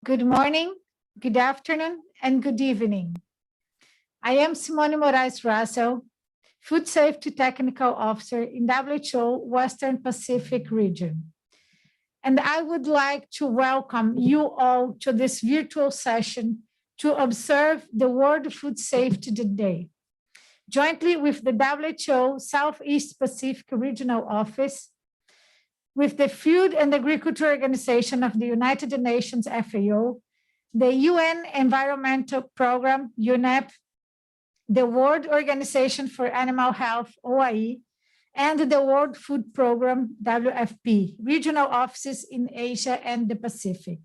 Good morning, good afternoon, and good evening. I am Simone Moraes Russell, Food Safety Technical Officer in WHO Western Pacific region. And I would like to welcome you all to this virtual session to observe the World Food Safety Day, jointly with the WHO Southeast Pacific Regional Office, with the Food and Agriculture Organization of the United Nations, FAO, the UN Environmental Program, UNEP, the World Organization for Animal Health, OIE, and the World Food Program, WFP, regional offices in Asia and the Pacific.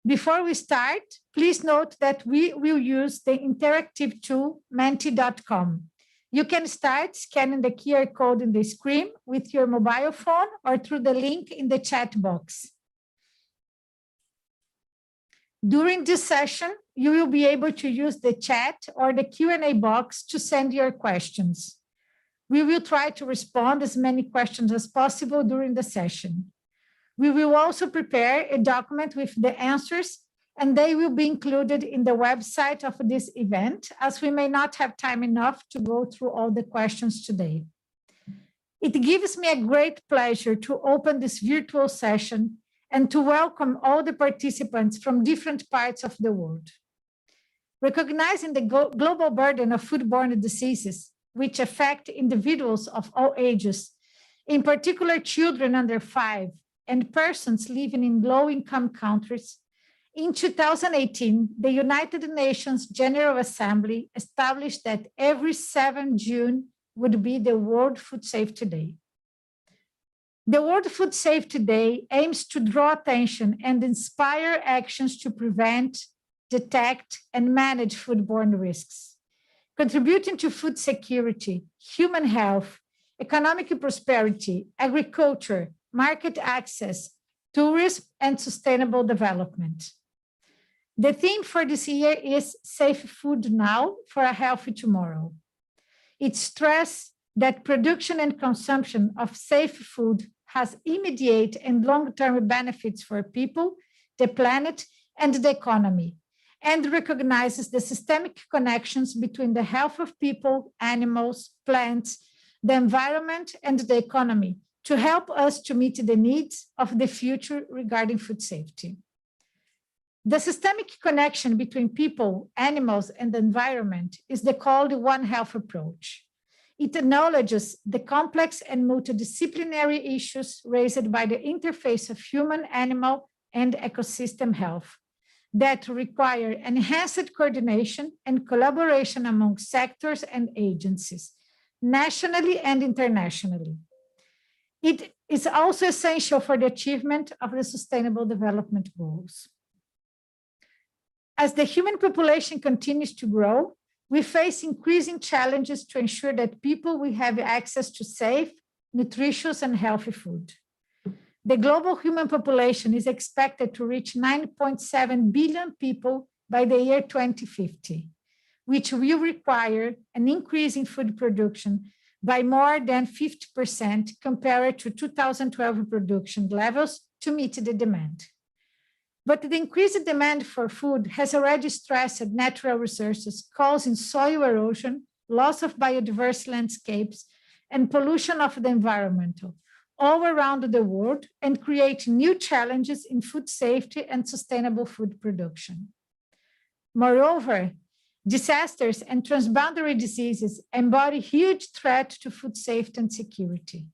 Before we start, please note that we will use the interactive tool Menti.com. You can start scanning the QR code in the screen with your mobile phone or through the link in the chat box. During this session, you will be able to use the chat or the Q&A box to send your questions. We will try to respond as many questions as possible during the session. We will also prepare a document with the answers, and they will be included in the website of this event, as we may not have time enough to go through all the questions today. It gives me a great pleasure to open this virtual session and to welcome all the participants from different parts of the world. Recognizing the global burden of foodborne diseases, which affect individuals of all ages, in particular children under 5 and persons living in low-income countries, in 2018, the United Nations General Assembly established that every 7 June would be the World Food Safety Day. The World Food Safety Day aims to draw attention and inspire actions to prevent, detect, and manage foodborne risks, contributing to food security, human health, economic prosperity, agriculture, market access, tourism, and sustainable development. The theme for this year is Safe Food Now for a Healthy Tomorrow. It stresses that production and consumption of safe food has immediate and long-term benefits for people, the planet, and the economy, and recognizes the systemic connections between the health of people, animals, plants, the environment, and the economy to help us to meet the needs of the future regarding food safety. The systemic connection between people, animals, and the environment is the called One Health approach. It acknowledges the complex and multidisciplinary issues raised by the interface of human, animal, and ecosystem health that require enhanced coordination and collaboration among sectors and agencies, nationally and internationally. It is also essential for the achievement of the Sustainable Development Goals. As the human population continues to grow, we face increasing challenges to ensure that people will have access to safe, nutritious, and healthy food. The global human population is expected to reach 9.7 billion people by the year 2050, which will require an increase in food production by more than 50% compared to 2012 production levels to meet the demand. But the increased demand for food has already stressed natural resources, causing soil erosion, loss of biodiverse landscapes, and pollution of the environment all around the world, and create new challenges in food safety and sustainable food production. Moreover, disasters and transboundary diseases embody huge threat to food safety and security.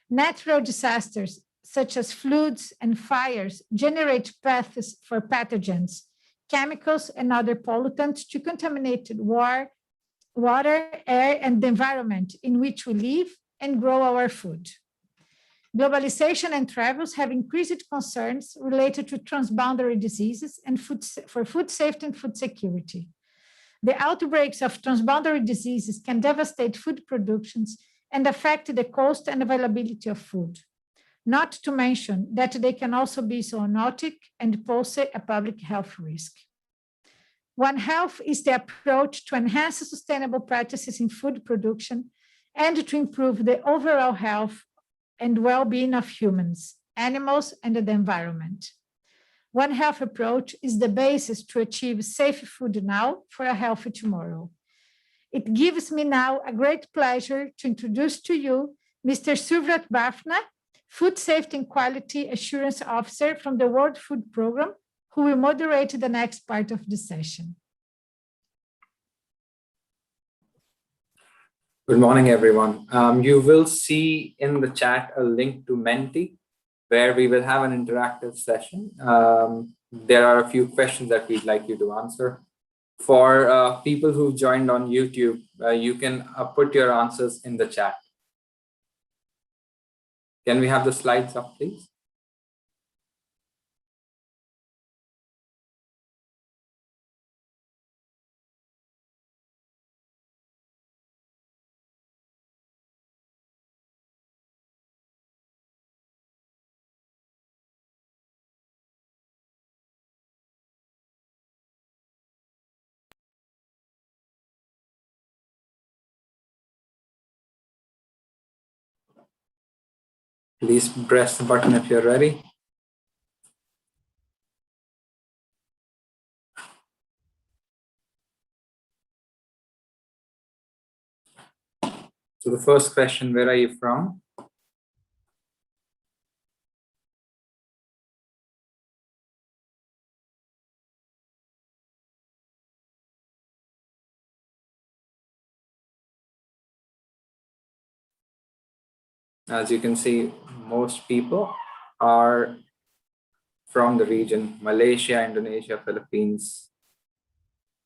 Natural disasters such as floods and fires generate paths for pathogens, chemicals, and other pollutants to contaminate water, air, and the environment in which we live and grow our food. Globalization and travels have increased concerns related to transboundary diseases and for food safety and food security. The outbreaks of transboundary diseases can devastate food productions and affect the cost and availability of food, not to mention that they can also be zoonotic and pose a public health risk. One Health is the approach to enhance sustainable practices in food production and to improve the overall health and well-being of humans, animals, and the environment. One Health approach is the basis to achieve safe food now for a healthy tomorrow. It gives me now a great pleasure to introduce to you Mr. Suvrat Bafna, Food Safety and Quality Assurance Officer from the World Food Programme, who will moderate the next part of the session. Good morning, everyone. You will see in the chat a link to Menti, where we will have an interactive session. There are a few questions that we'd like you to answer. For people who joined on YouTube, you can put your answers in the chat. Can we have the slides up, please? Please press the button if you're ready. So the first question, where are you from? As you can see, most people are from the region. Malaysia, Indonesia, Philippines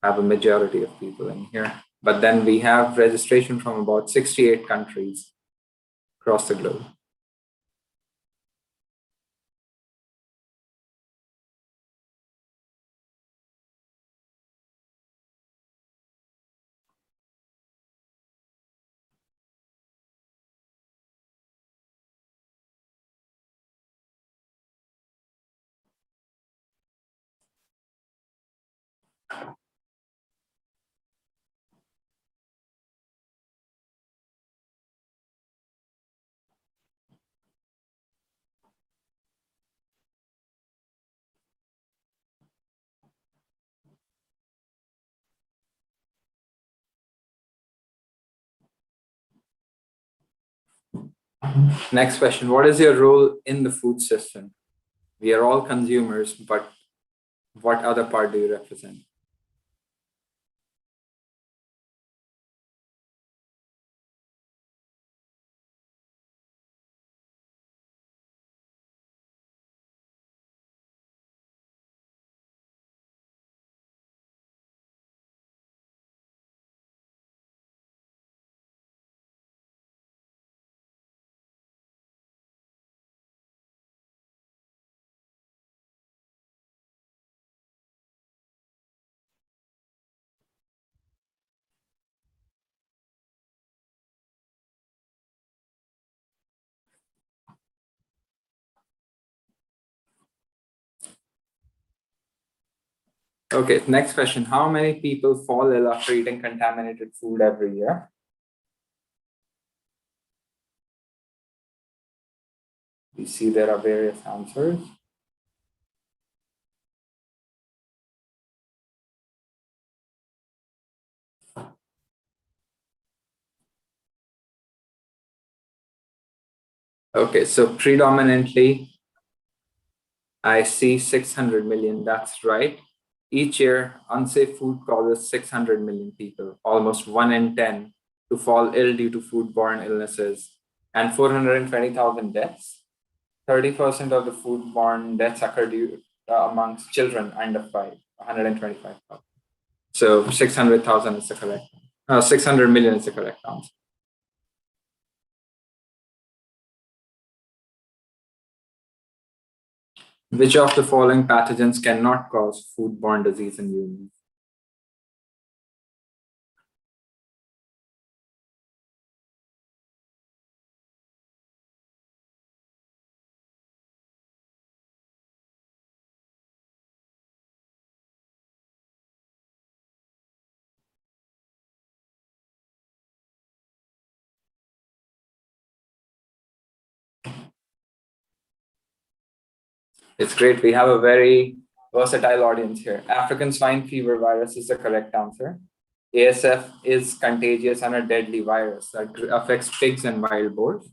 have a majority of people in here. But then we have registration from about 68 countries across the globe. Next question, what is your role in the food system? We are all consumers, but what other part do you represent? Okay, next question. How many people fall ill after eating contaminated food every year? We see there are various answers. Okay, so predominantly, I see 600 million, that's right. Each year, unsafe food causes 600 million people, almost 1 in 10, to fall ill due to foodborne illnesses, and 420,000 deaths. 30% of the foodborne deaths occur amongst children under 5, 125,000. So 600,000 is the correct, 600 million is the correct answer. Which of the following pathogens cannot cause foodborne disease in humans? It's great. We have a very versatile audience here. African swine fever virus is the correct answer. ASF is contagious and a deadly virus that affects pigs and wild boars.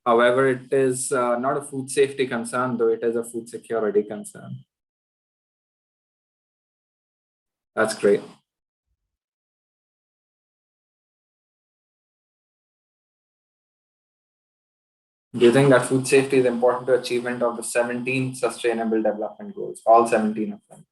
However, it is not a food safety concern, though it is a food security concern. That's great. Do you think that food safety is important to achievement of the 17 Sustainable Development Goals, all 17 of them?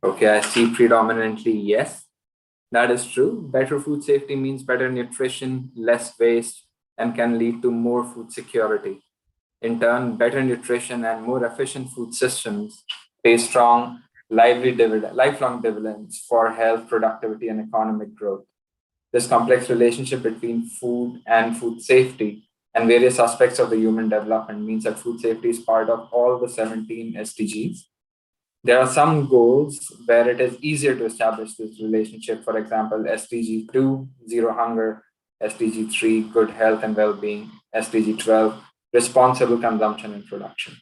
Okay, I see predominantly yes. That is true. Better food safety means better nutrition, less waste, and can lead to more food security. In turn, better nutrition and more efficient food systems pay strong, lifelong dividends for health, productivity, and economic growth. This complex relationship between food and food safety and various aspects of the human development means that food safety is part of all the 17 SDGs. There are some goals where it is easier to establish this relationship. For example, SDG 2, zero hunger, SDG 3, good health and well being, SDG 12, responsible consumption and production.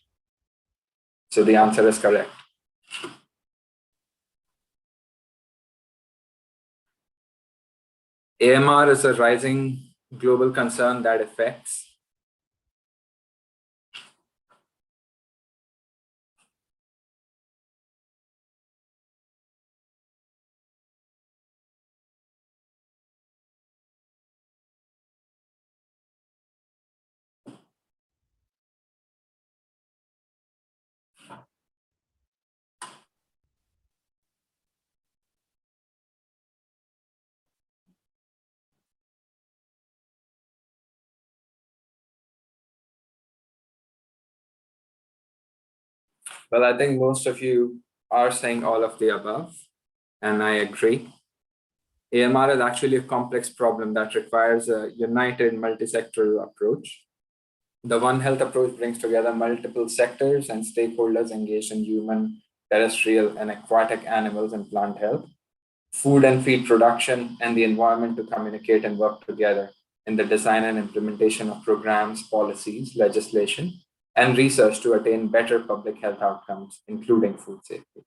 So the answer is correct. AMR is a rising global concern that affects Well, I think most of you are saying all of the above, and I agree. AMR is actually a complex problem that requires a united multi-sectoral approach. The One Health approach brings together multiple sectors and stakeholders engaged in human, terrestrial, and aquatic animals and plant health, food and feed production, and the environment to communicate and work together in the design and implementation of programs, policies, legislation, and research to attain better public health outcomes, including food safety.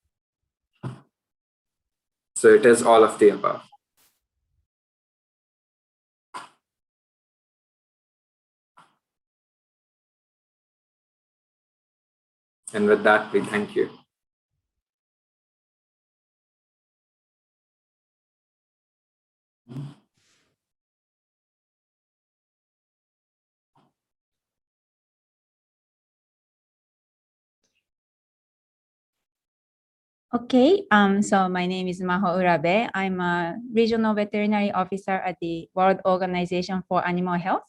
So it is all of the above. And with that, we thank you. Okay, so my name is Maho Urabe. I'm a regional veterinary officer at the World Organization for Animal Health,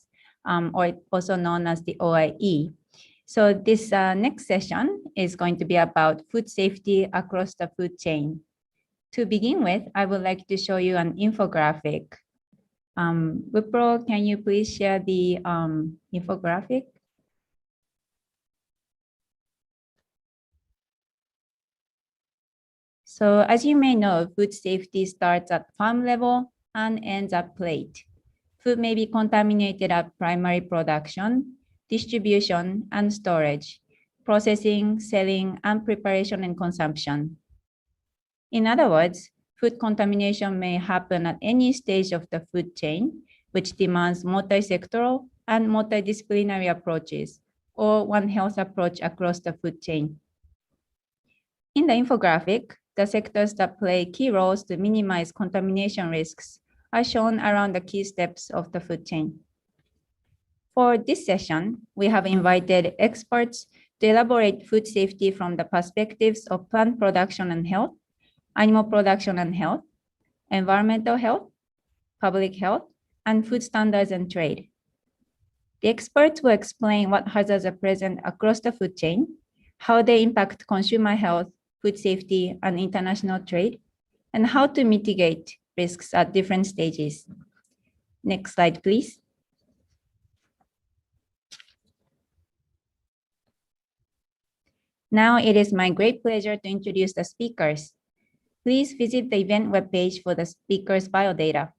or also known as the OIE. So this next session is going to be about food safety across the food chain. To begin with, I would like to show you an infographic. Wipro, can you please share the infographic? So as you may know, food safety starts at farm level and ends at plate. Food may be contaminated at primary production, distribution, and storage, processing, selling, and preparation and consumption. In other words, food contamination may happen at any stage of the food chain, which demands multi-sectoral and multidisciplinary approaches, or One Health approach across the food chain. In the infographic, the sectors that play key roles to minimize contamination risks are shown around the key steps of the food chain. For this session, we have invited experts to elaborate food safety from the perspectives of plant production and health, animal production and health, environmental health, public health, and food standards and trade. The experts will explain what hazards are present across the food chain, how they impact consumer health, food safety, and international trade, and how to mitigate risks at different stages. Next slide, please. Now it is my great pleasure to introduce the speakers. Please visit the event webpage for the speakers' biodata.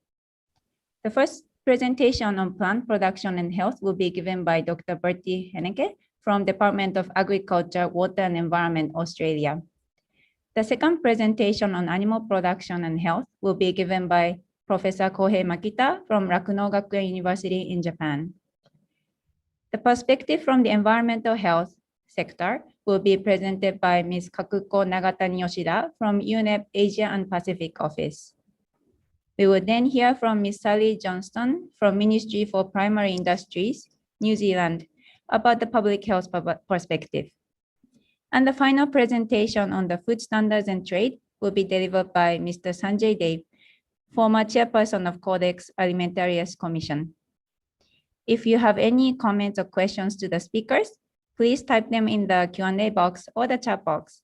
The first presentation on plant production and health will be given by Dr. Bertie Henneke from Department of Agriculture, Water and Environment, Australia. The second presentation on animal production and health will be given by Professor Kohei Makita from Rakuno Gakuen University in Japan. The perspective from the environmental health sector will be presented by Ms. Kakuko Nagatani Yoshida from UNEP Asia and Pacific Office. We will then hear from Ms. Sally Johnston from Ministry for Primary Industries, New Zealand, about the public health perspective. And the final presentation on the food standards and trade will be delivered by Mr. Sanjay Dev, former chairperson of Codex Alimentarius Commission. If you have any comments or questions to the speakers, please type them in the Q&A box or the chat box.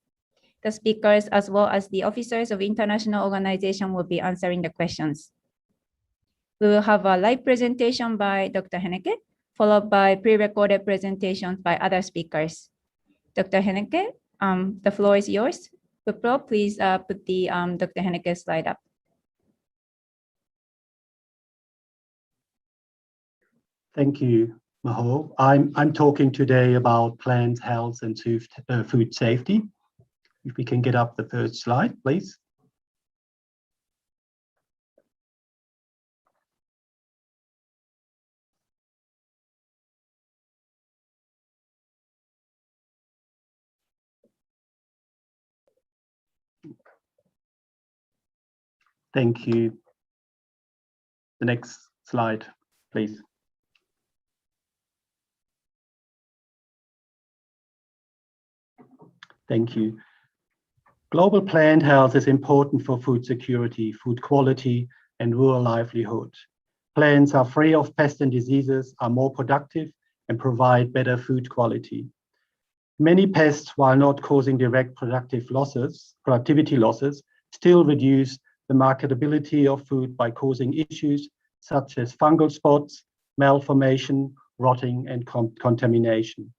The speakers, as well as the officers of international organization, will be answering the questions. We will have a live presentation by Dr. Henneke, followed by pre-recorded presentations by other speakers. Dr. Henneke, the floor is yours. Wipro, please put the Dr. Henneke slide up. Thank you, Maho. I'm talking today about plant health and food safety. If we can get up the first slide, please. Thank you. The next slide, please. Thank you. Global plant health is important for food security, food quality, and rural livelihood. Plants are free of pests and diseases, are more productive, and provide better food quality. Many pests, while not causing direct productivity losses, still reduce the marketability of food by causing issues such as fungal spots, malformation, rotting, and contamination.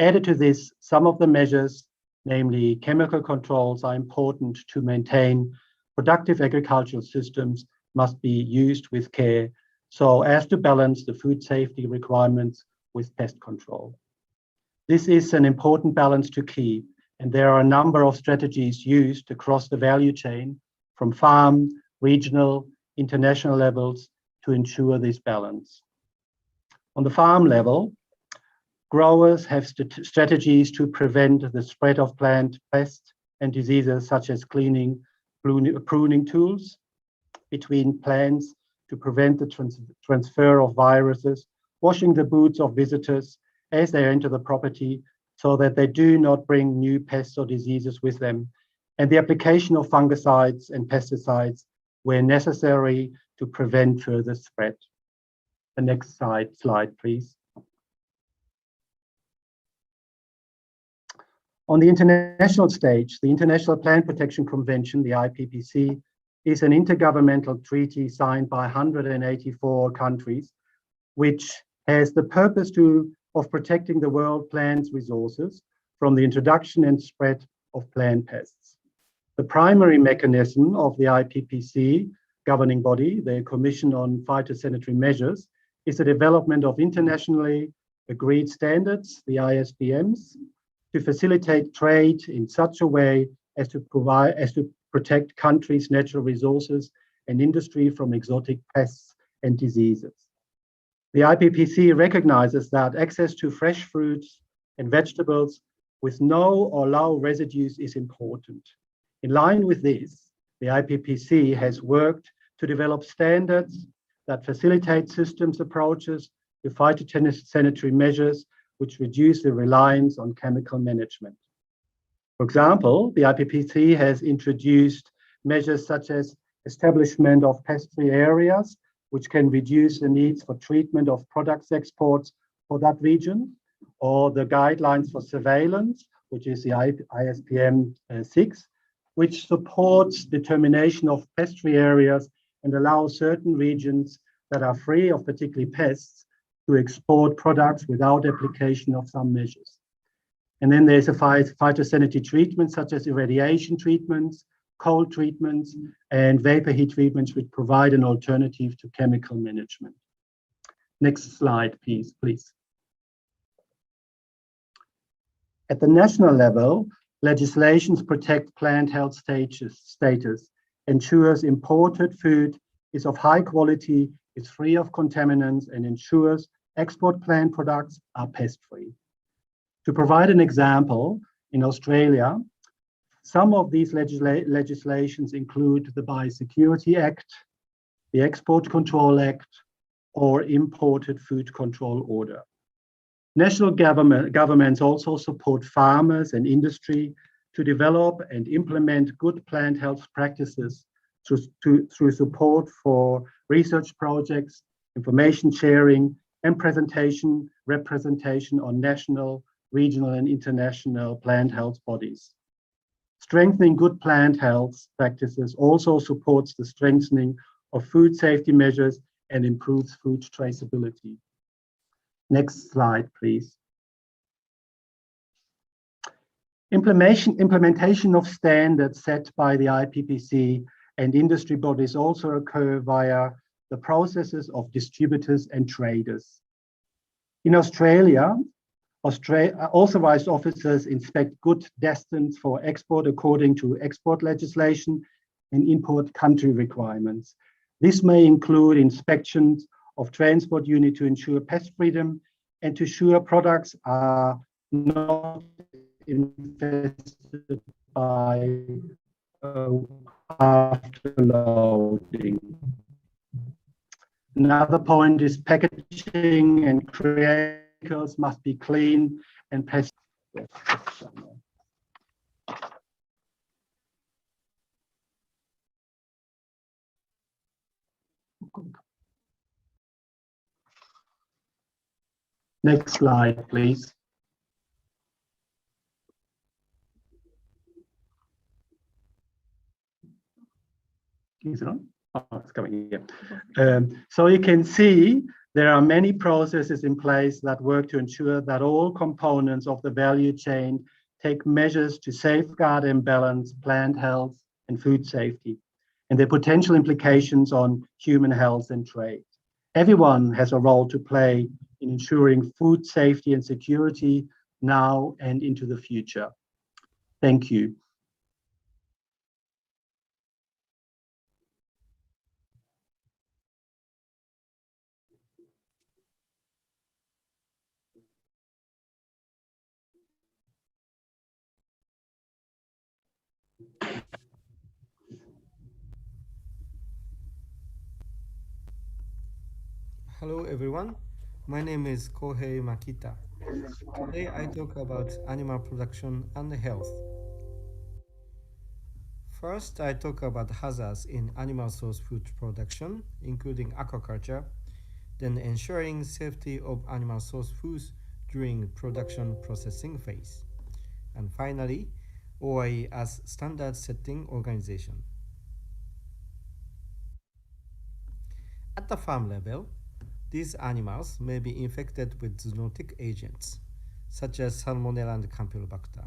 Added to this, some of the measures, namely chemical controls, are important to maintain productive agricultural systems, must be used with care so as to balance the food safety requirements with pest control. This is an important balance to keep, and there are a number of strategies used across the value chain from farm, regional, international levels to ensure this balance. On the farm level, growers have strategies to prevent the spread of plant pests and diseases such as cleaning, pruning tools between plants to prevent the transfer of viruses, washing the boots of visitors as they enter the property so that they do not bring new pests or diseases with them, and the application of fungicides and pesticides where necessary to prevent further spread. The next slide, please. On the international stage, the International Plant Protection Convention, the IPPC, is an intergovernmental treaty signed by 184 countries, which has the purpose of protecting the world plant's resources from the introduction and spread of plant pests. The primary mechanism of the IPPC governing body, the Commission on Phytosanitary Measures, is the development of internationally agreed standards, the ISPMs, to facilitate trade in such a way as to protect countries' natural resources and industry from exotic pests and diseases. The IPPC recognizes that access to fresh fruits and vegetables with no or low residues is important. In line with this, the IPPC has worked to develop standards that facilitate systems approaches to phytosanitary measures which reduce the reliance on chemical management. For example, the IPPC has introduced measures such as establishment of pest-free areas, which can reduce the needs for treatment of products exports for that region, or the guidelines for surveillance, which is the ISPM 6, which supports determination of pest-free areas and allows certain regions that are free of particularly pests to export products without application of some measures. And then there's a phytosanitary treatment, such as irradiation treatments, cold treatments, and vapor heat treatments, which provide an alternative to chemical management. Next slide, please. At the national level, legislations protect plant health status, ensures imported food is of high quality, is free of contaminants, and ensures export plant products are pest-free. To provide an example, in Australia, some of these legislations include the Biosecurity Act, the Export Control Act, or Imported Food Control Order. National governments also support farmers and industry to develop and implement good plant health practices through support for research projects, information sharing, and representation on national, regional, and international plant health bodies. Strengthening good plant health practices also supports the strengthening of food safety measures and improves food traceability. Next slide, please. Implementation of standards set by the IPPC and industry bodies also occur via the processes of distributors and traders. In Australia, authorized officers inspect goods destined for export according to export legislation and import country requirements. This may include inspections of transport unit to ensure pest freedom and to ensure products are not infested by after loading. Another point is packaging and vehicles must be clean and pest. Next slide, please. Is it on? Oh, it's coming here. So you can see there are many processes in place that work to ensure that all components of the value chain take measures to safeguard and balance plant health and food safety and their potential implications on human health and trade. Everyone has a role to play in ensuring food safety and security now and into the future. Thank you. Hello everyone, my name is Kohei Makita. Today I talk about animal production and health. First, I talk about hazards in animal source food production, including aquaculture, then ensuring safety of animal source foods during production processing phase, and finally, OIE as standard setting organization. At the farm level, these animals may be infected with zoonotic agents, such as Salmonella and Campylobacter.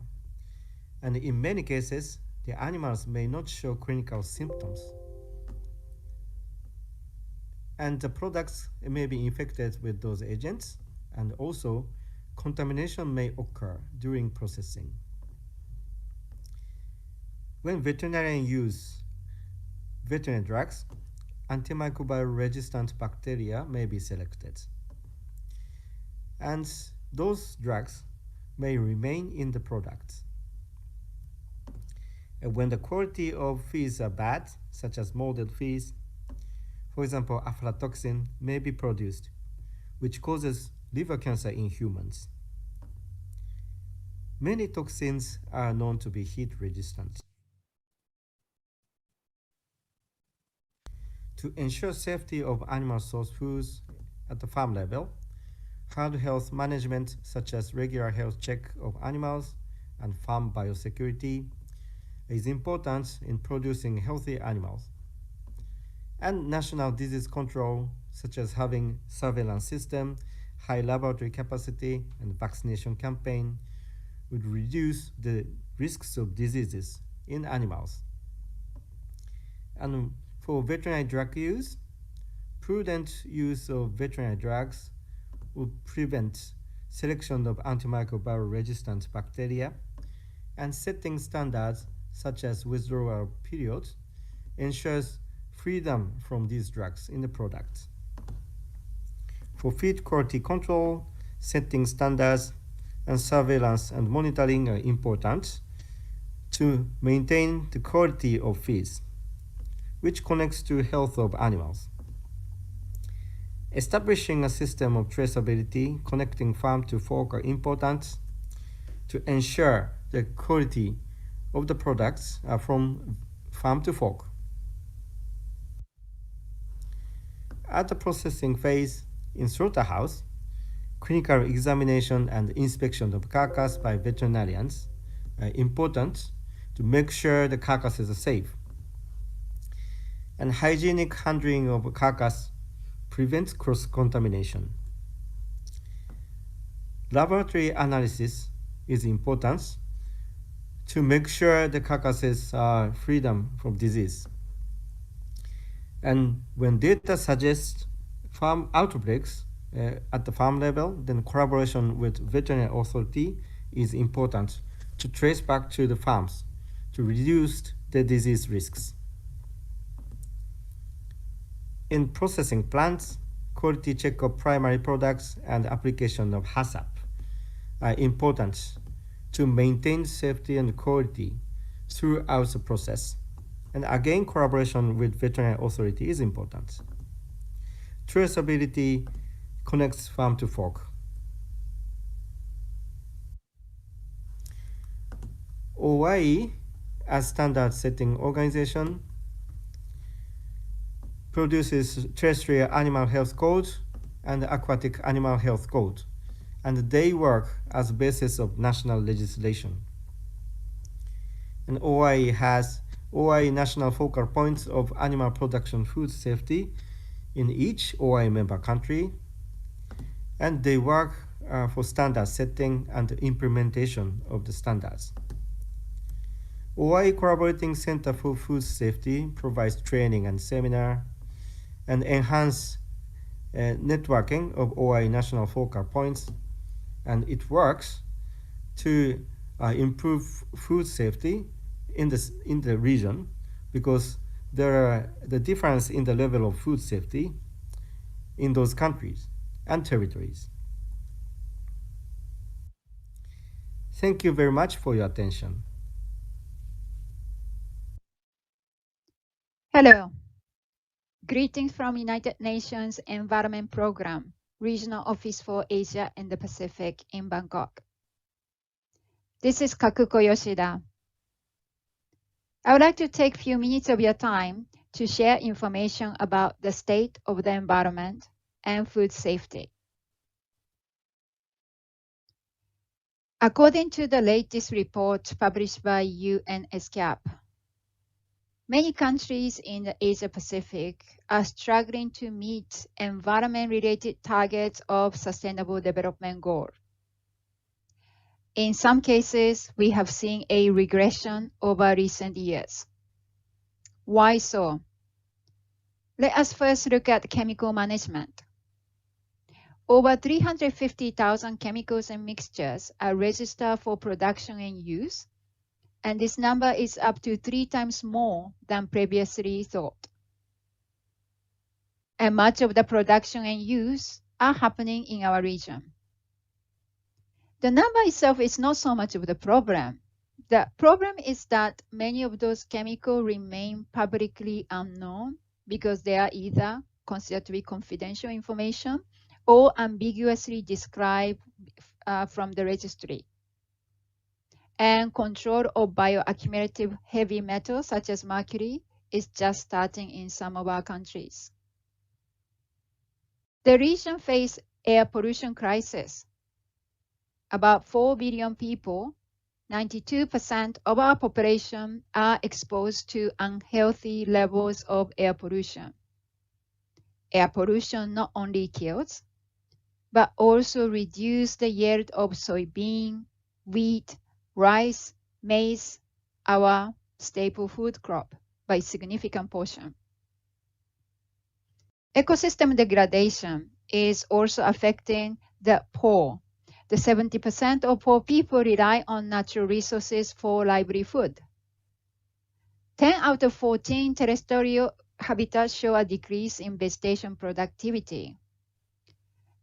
And in many cases, the animals may not show clinical symptoms. And the products may be infected with those agents, and also contamination may occur during processing. When veterinarians use veterinary drugs, antimicrobial resistant bacteria may be selected. And those drugs may remain in the product. And when the quality of feeds are bad, such as molded feeds, for example, aflatoxin may be produced, which causes liver cancer in humans. Many toxins are known to be heat resistant. To ensure safety of animal source foods at the farm level, hard health management such as regular health check of animals and farm biosecurity is important in producing healthy animals. And national disease control such as having surveillance system, high laboratory capacity and vaccination campaign would reduce the risks of diseases in animals. And for veterinary drug use, prudent use of veterinary drugs would prevent selection of antimicrobial resistant bacteria, and setting standards such as withdrawal periods ensures freedom from these drugs in the product. For feed quality control, setting standards and surveillance and monitoring are important to maintain the quality of feeds, which connects to health of animals. Establishing a system of traceability connecting farm to fork are important to ensure the quality of the products from farm to fork. At the processing phase in slaughterhouse, clinical examination and inspection of carcass by veterinarians are important to make sure the carcasses are safe. And hygienic handling of carcass prevents cross-contamination. Laboratory analysis is important to make sure the carcasses are free from disease. And when data suggests farm outbreaks at the farm level, then collaboration with veterinary authority is important to trace back to the farms to reduce the disease risks. In processing plants, quality check of primary products and application of HACCP are important to maintain safety and quality throughout the process. And again, collaboration with veterinary authority is important. Traceability connects farm to fork. OIE, as standard setting organization, produces terrestrial animal health code and aquatic animal health code, and they work as basis of national legislation. And OIE has OIE national focal points of animal production food safety in each OIE member country, and they work for standard setting and implementation of the standards. OIE Collaborating Center for Food Safety provides training and seminar and enhance networking of OIE national focal points, and it works to improve food safety in the region, because there are the difference in the level of food safety in those countries and territories. Thank you very much for your attention. Hello. Greetings from United Nations Environment Programme, Regional Office for Asia and the Pacific in Bangkok. This is Kakuko Yoshida. I would like to take a few minutes of your time to share information about the state of the environment and food safety. According to the latest report published by UNESCAP, many countries in the Asia-Pacific are struggling to meet environment-related targets of Sustainable Development Goal. In some cases, we have seen a regression over recent years. Why so? Let us first look at chemical management. Over 350,000 chemicals and mixtures are registered for production and use, and this number is up to 3 times more than previously thought. And much of the production and use are happening in our region. The number itself is not so much of the problem. The problem is that many of those chemicals remain publicly unknown because they are either considered to be confidential information or ambiguously described from the registry. And control of bioaccumulative heavy metals such as mercury is just starting in some of our countries. The region faces air pollution crisis. About 4 billion people, 92% of our population, are exposed to unhealthy levels of air pollution. Air pollution not only kills, but also reduces the yield of soybean, wheat, rice, maize, our staple food crop, by significant portion. Ecosystem degradation is also affecting the poor. The 70% of poor people rely on natural resources for livelihood. 10 out of 14 terrestrial habitats show a decrease in vegetation productivity.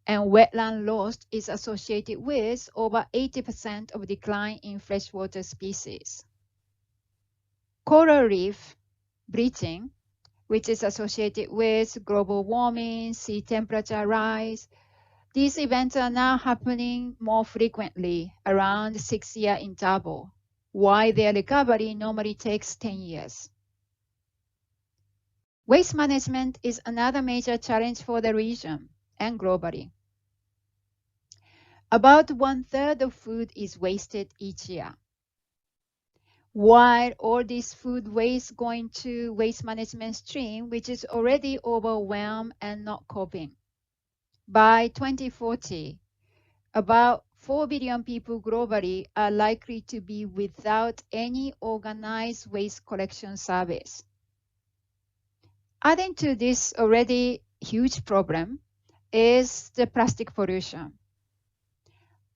And wetland loss is associated with over 80% of decline in freshwater species. Coral reef bleaching, which is associated with global warming, sea temperature rise. These events are now happening more frequently, around 6-year interval, while their recovery normally takes 10 years. Waste management is another major challenge for the region and globally. About 1/3 of food is wasted each year. While all this food waste going to waste management stream, which is already overwhelmed and not coping. By 2040, about 4 billion people globally are likely to be without any organized waste collection service. Adding to this already huge problem is the plastic pollution.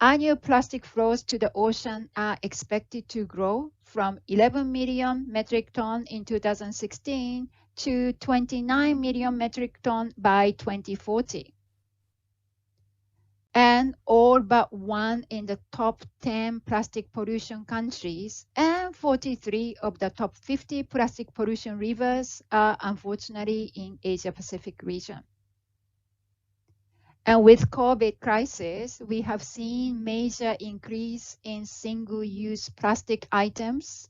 Annual plastic flows to the ocean are expected to grow from 11 million metric tons in 2016 to 29 million metric tons by 2040. And all but one in the top 10 plastic pollution countries and 43 of the top 50 plastic pollution rivers are unfortunately in Asia-Pacific region. And with COVID crisis, we have seen major increase in single-use plastic items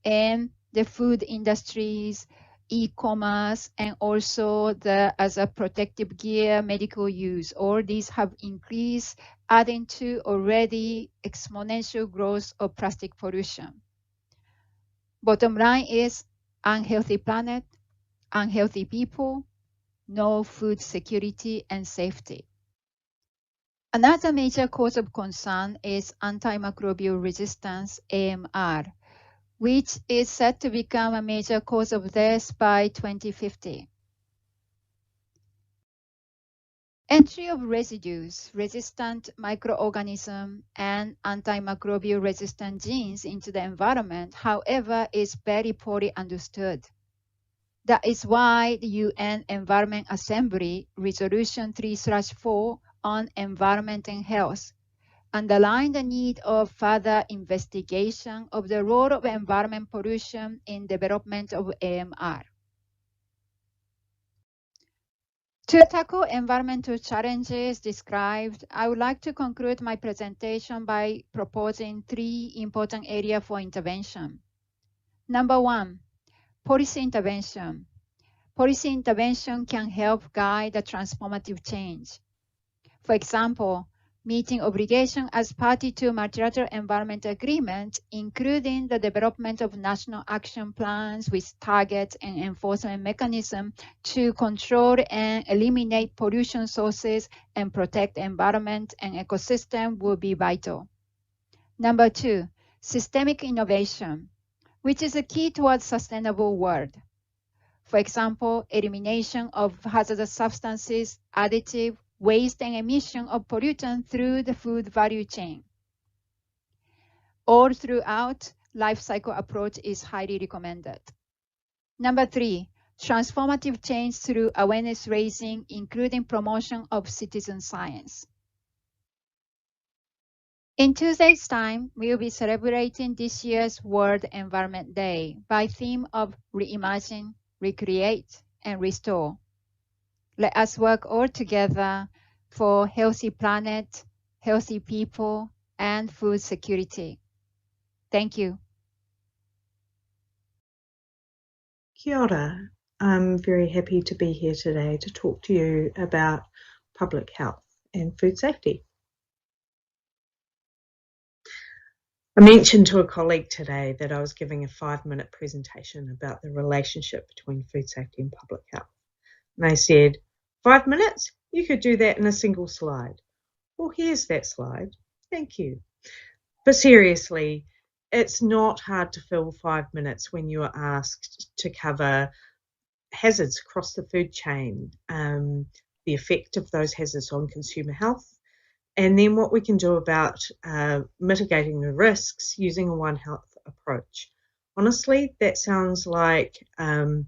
in the food industries, e-commerce, and also as a protective gear, medical use. All these have increased, adding to already exponential growth of plastic pollution. Bottom line is unhealthy planet, unhealthy people, no food security and safety. Another major cause of concern is antimicrobial resistance, AMR, which is set to become a major cause of death by 2050. Entry of residues, resistant microorganisms, and antimicrobial resistant genes into the environment, however, is very poorly understood. That is why the UN Environment Assembly Resolution 3/4 on Environment and Health underlined the need of further investigation of the role of environment pollution in development of AMR. To tackle environmental challenges described, I would like to conclude my presentation by proposing 3 important areas for intervention. Number 1, policy intervention. Policy intervention can help guide the transformative change. For example, meeting obligation as party to multilateral environment agreement, including the development of national action plans with targets and enforcement mechanism to control and eliminate pollution sources and protect environment and ecosystem will be vital. Number 2, systemic innovation, which is a key towards sustainable world. For example, elimination of hazardous substances, additive, waste and emission of pollutants through the food value chain. All throughout, life cycle approach is highly recommended. Number 3, transformative change through awareness raising, including promotion of citizen science. In 2 days' time, we will be celebrating this year's World Environment Day by theme of reimagine, recreate, and restore. Let us work all together for healthy planet, healthy people, and food security. Thank you. Kia ora. I'm very happy to be here today to talk to you about public health and food safety. I mentioned to a colleague today that I was giving a 5-minute presentation about the relationship between food safety and public health. And they said, 5 minutes? You could do that in a single slide. Well, here's that slide. Thank you. But seriously, it's not hard to fill 5 minutes when you are asked to cover hazards across the food chain, the effect of those hazards on consumer health, and then what we can do about mitigating the risks using a One Health approach. Honestly, that sounds like an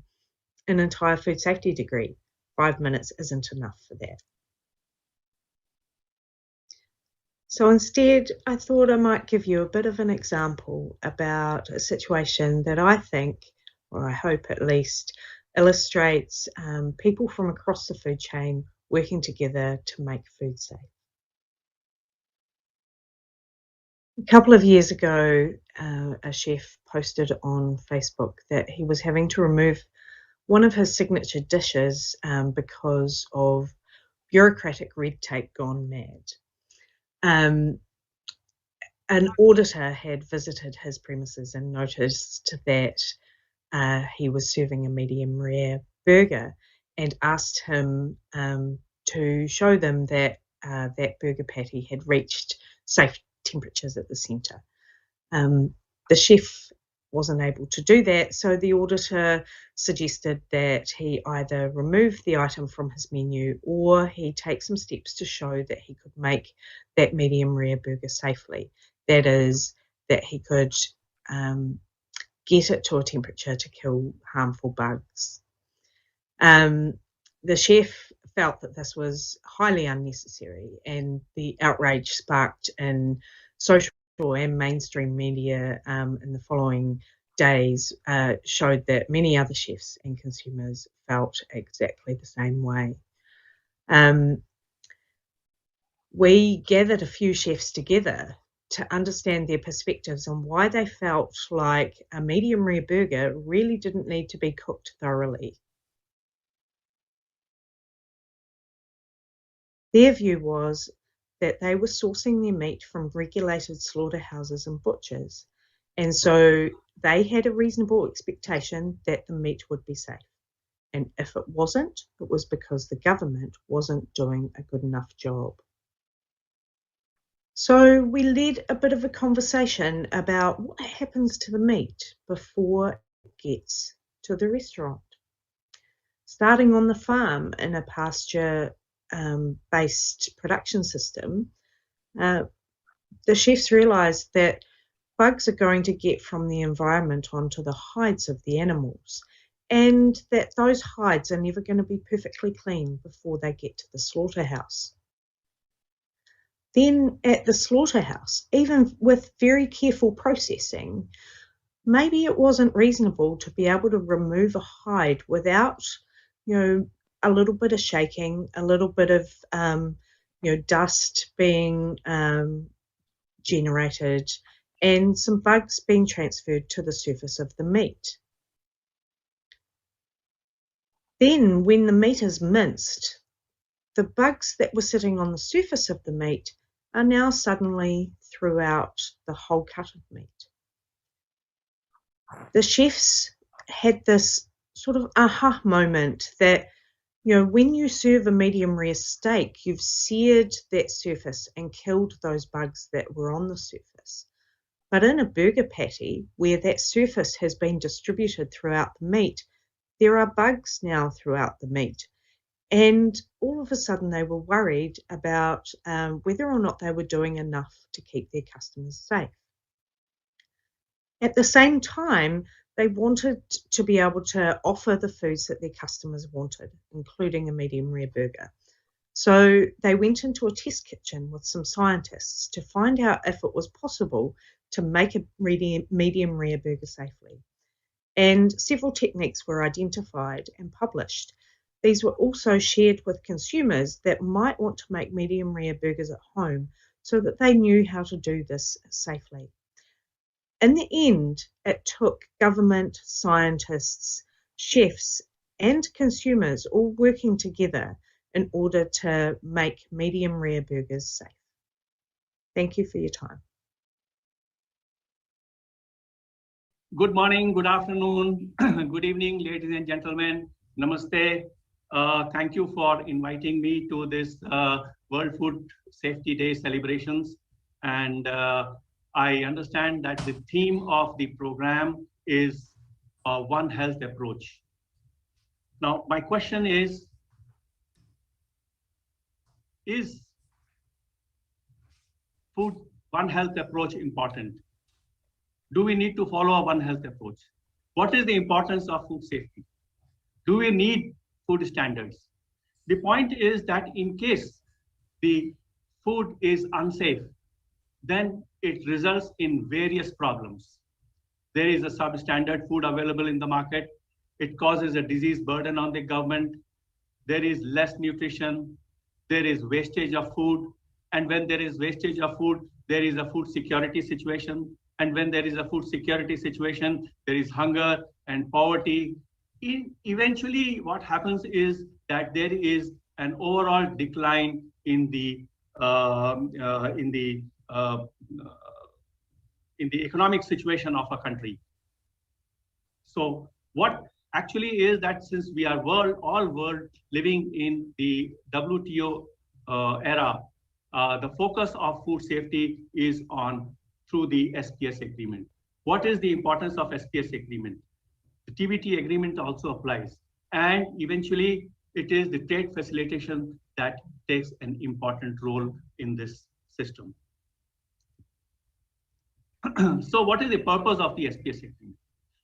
entire food safety degree. 5 minutes isn't enough for that. So instead, I thought I might give you a bit of an example about a situation that I think, or I hope at least, illustrates people from across the food chain working together to make food safe. A couple of years ago, a chef posted on Facebook that he was having to remove one of his signature dishes because of bureaucratic red tape gone mad. An auditor had visited his premises and noticed that he was serving a medium rare burger and asked him to show them that that burger patty had reached safe temperatures at the centre. The chef wasn't able to do that, so the auditor suggested that he either remove the item from his menu or he take some steps to show that he could make that medium rare burger safely. That is, that he could get it to a temperature to kill harmful bugs. The chef felt that this was highly unnecessary, and the outrage sparked in social and mainstream media in the following days showed that many other chefs and consumers felt exactly the same way. We gathered a few chefs together to understand their perspectives on why they felt like a medium rare burger really didn't need to be cooked thoroughly. Their view was that they were sourcing their meat from regulated slaughterhouses and butchers, and so they had a reasonable expectation that the meat would be safe. And if it wasn't, it was because the government wasn't doing a good enough job. So we led a bit of a conversation about what happens to the meat before it gets to the restaurant. Starting on the farm in a pasture based production system, the chefs realised that bugs are going to get from the environment onto the hides of the animals, and that those hides are never going to be perfectly clean before they get to the slaughterhouse. Then at the slaughterhouse, even with very careful processing, maybe it wasn't reasonable to be able to remove a hide without, a little bit of shaking, a little bit of, dust being generated, and some bugs being transferred to the surface of the meat. Then, when the meat is minced, the bugs that were sitting on the surface of the meat are now suddenly throughout the whole cut of meat. The chefs had this sort of aha moment that, when you serve a medium rare steak, you've seared that surface and killed those bugs that were on the surface. But in a burger patty, where that surface has been distributed throughout the meat, there are bugs now throughout the meat. And all of a sudden they were worried about whether or not they were doing enough to keep their customers safe. At the same time, they wanted to be able to offer the foods that their customers wanted, including a medium rare burger. So they went into a test kitchen with some scientists to find out if it was possible to make a medium rare burger safely. And several techniques were identified and published. These were also shared with consumers that might want to make medium rare burgers at home so that they knew how to do this safely. In the end, it took government, scientists, chefs, and consumers all working together in order to make medium rare burgers safe. Thank you for your time. Good morning, good afternoon, good evening, ladies and gentlemen. Namaste. Thank you for inviting me to this World Food Safety Day celebrations. And I understand that the theme of the program is One Health approach. Now, my question is food One Health approach important? Do we need to follow a One Health approach? What is the importance of food safety? Do we need food standards? The point is that in case the food is unsafe, then it results in various problems. There is a substandard food available in the market. It causes a disease burden on the government. There is less nutrition. There is wastage of food. And when there is wastage of food, there is a food security situation. And when there is a food security situation, there is hunger and poverty. Eventually, what happens is that there is an overall decline in the economic situation of a country. So what actually is that since we are all world living in the WTO era, the focus of food safety is on through the SPS agreement. What is the importance of SPS agreement? The TBT agreement also applies. And eventually it is the trade facilitation that takes an important role in this system. So what is the purpose of the SPS agreement?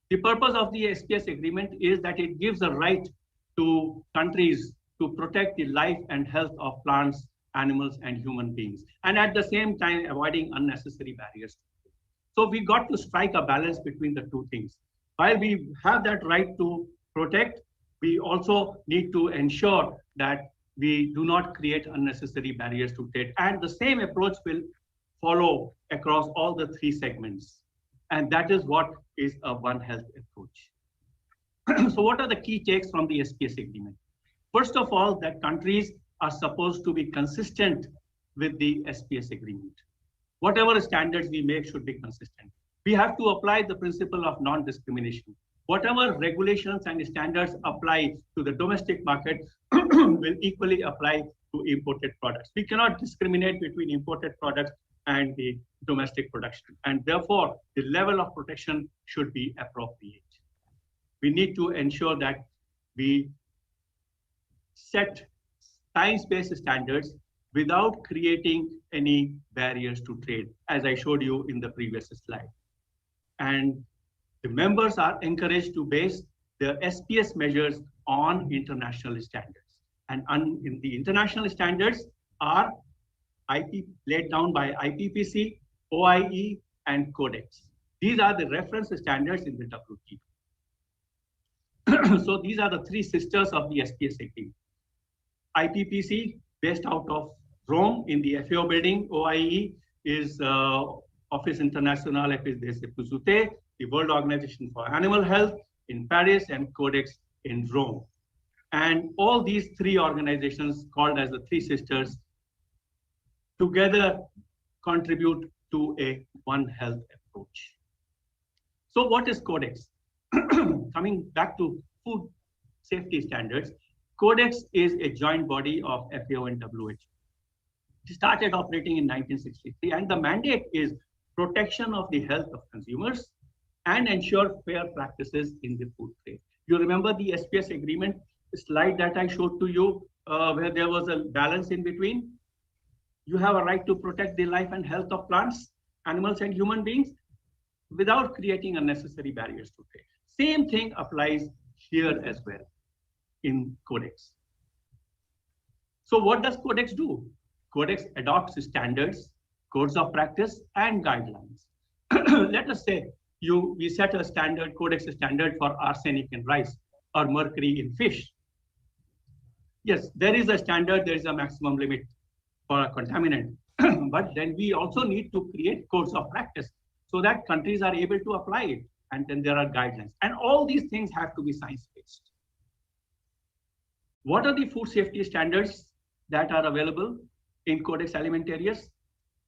The purpose of the SPS agreement is that it gives a right to countries to protect the life and health of plants, animals, and human beings, and at the same time avoiding unnecessary barriers. So we got to strike a balance between the two things. While we have that right to protect, we also need to ensure that we do not create unnecessary barriers to trade. And the same approach will follow across all the three segments. And that is what is a One Health approach. So what are the key takes from the SPS agreement? First of all, that countries are supposed to be consistent with the SPS agreement. Whatever standards we make should be consistent. We have to apply the principle of non-discrimination. Whatever regulations and standards apply to the domestic market will equally apply to imported products. We cannot discriminate between imported products and the domestic production. And therefore, the level of protection should be appropriate. We need to ensure that we set science-based standards without creating any barriers to trade, as I showed you in the previous slide. And the members are encouraged to base their SPS measures on international standards. And in the international standards are laid down by IPPC, OIE, and Codex. These are the reference standards in the WTO. So these are the three sisters of the SPS agreement. IPPC, based out of Rome in the FAO building. OIE is Office International des Epizooties, the World Organization for Animal Health in Paris, and Codex in Rome. And all these three organizations, called as the Three Sisters, together contribute to a One Health approach. So what is Codex? Coming back to food safety standards, Codex is a joint body of FAO and WHO. It started operating in 1963, and the mandate is protection of the health of consumers and ensure fair practices in the food trade. You remember the SPS agreement slide that I showed to you, where there was a balance in between? You have a right to protect the life and health of plants, animals, and human beings without creating unnecessary barriers to trade. Same thing applies here as well in Codex. So what does Codex do? Codex adopts standards, codes of practice, and guidelines. Let us say we set a standard, Codex standard for arsenic in rice or mercury in fish. Yes, there is a standard, there is a maximum limit for a contaminant, but then we also need to create codes of practice so that countries are able to apply it, and then there are guidelines. And all these things have to be science-based. What are the food safety standards that are available in Codex Alimentarius?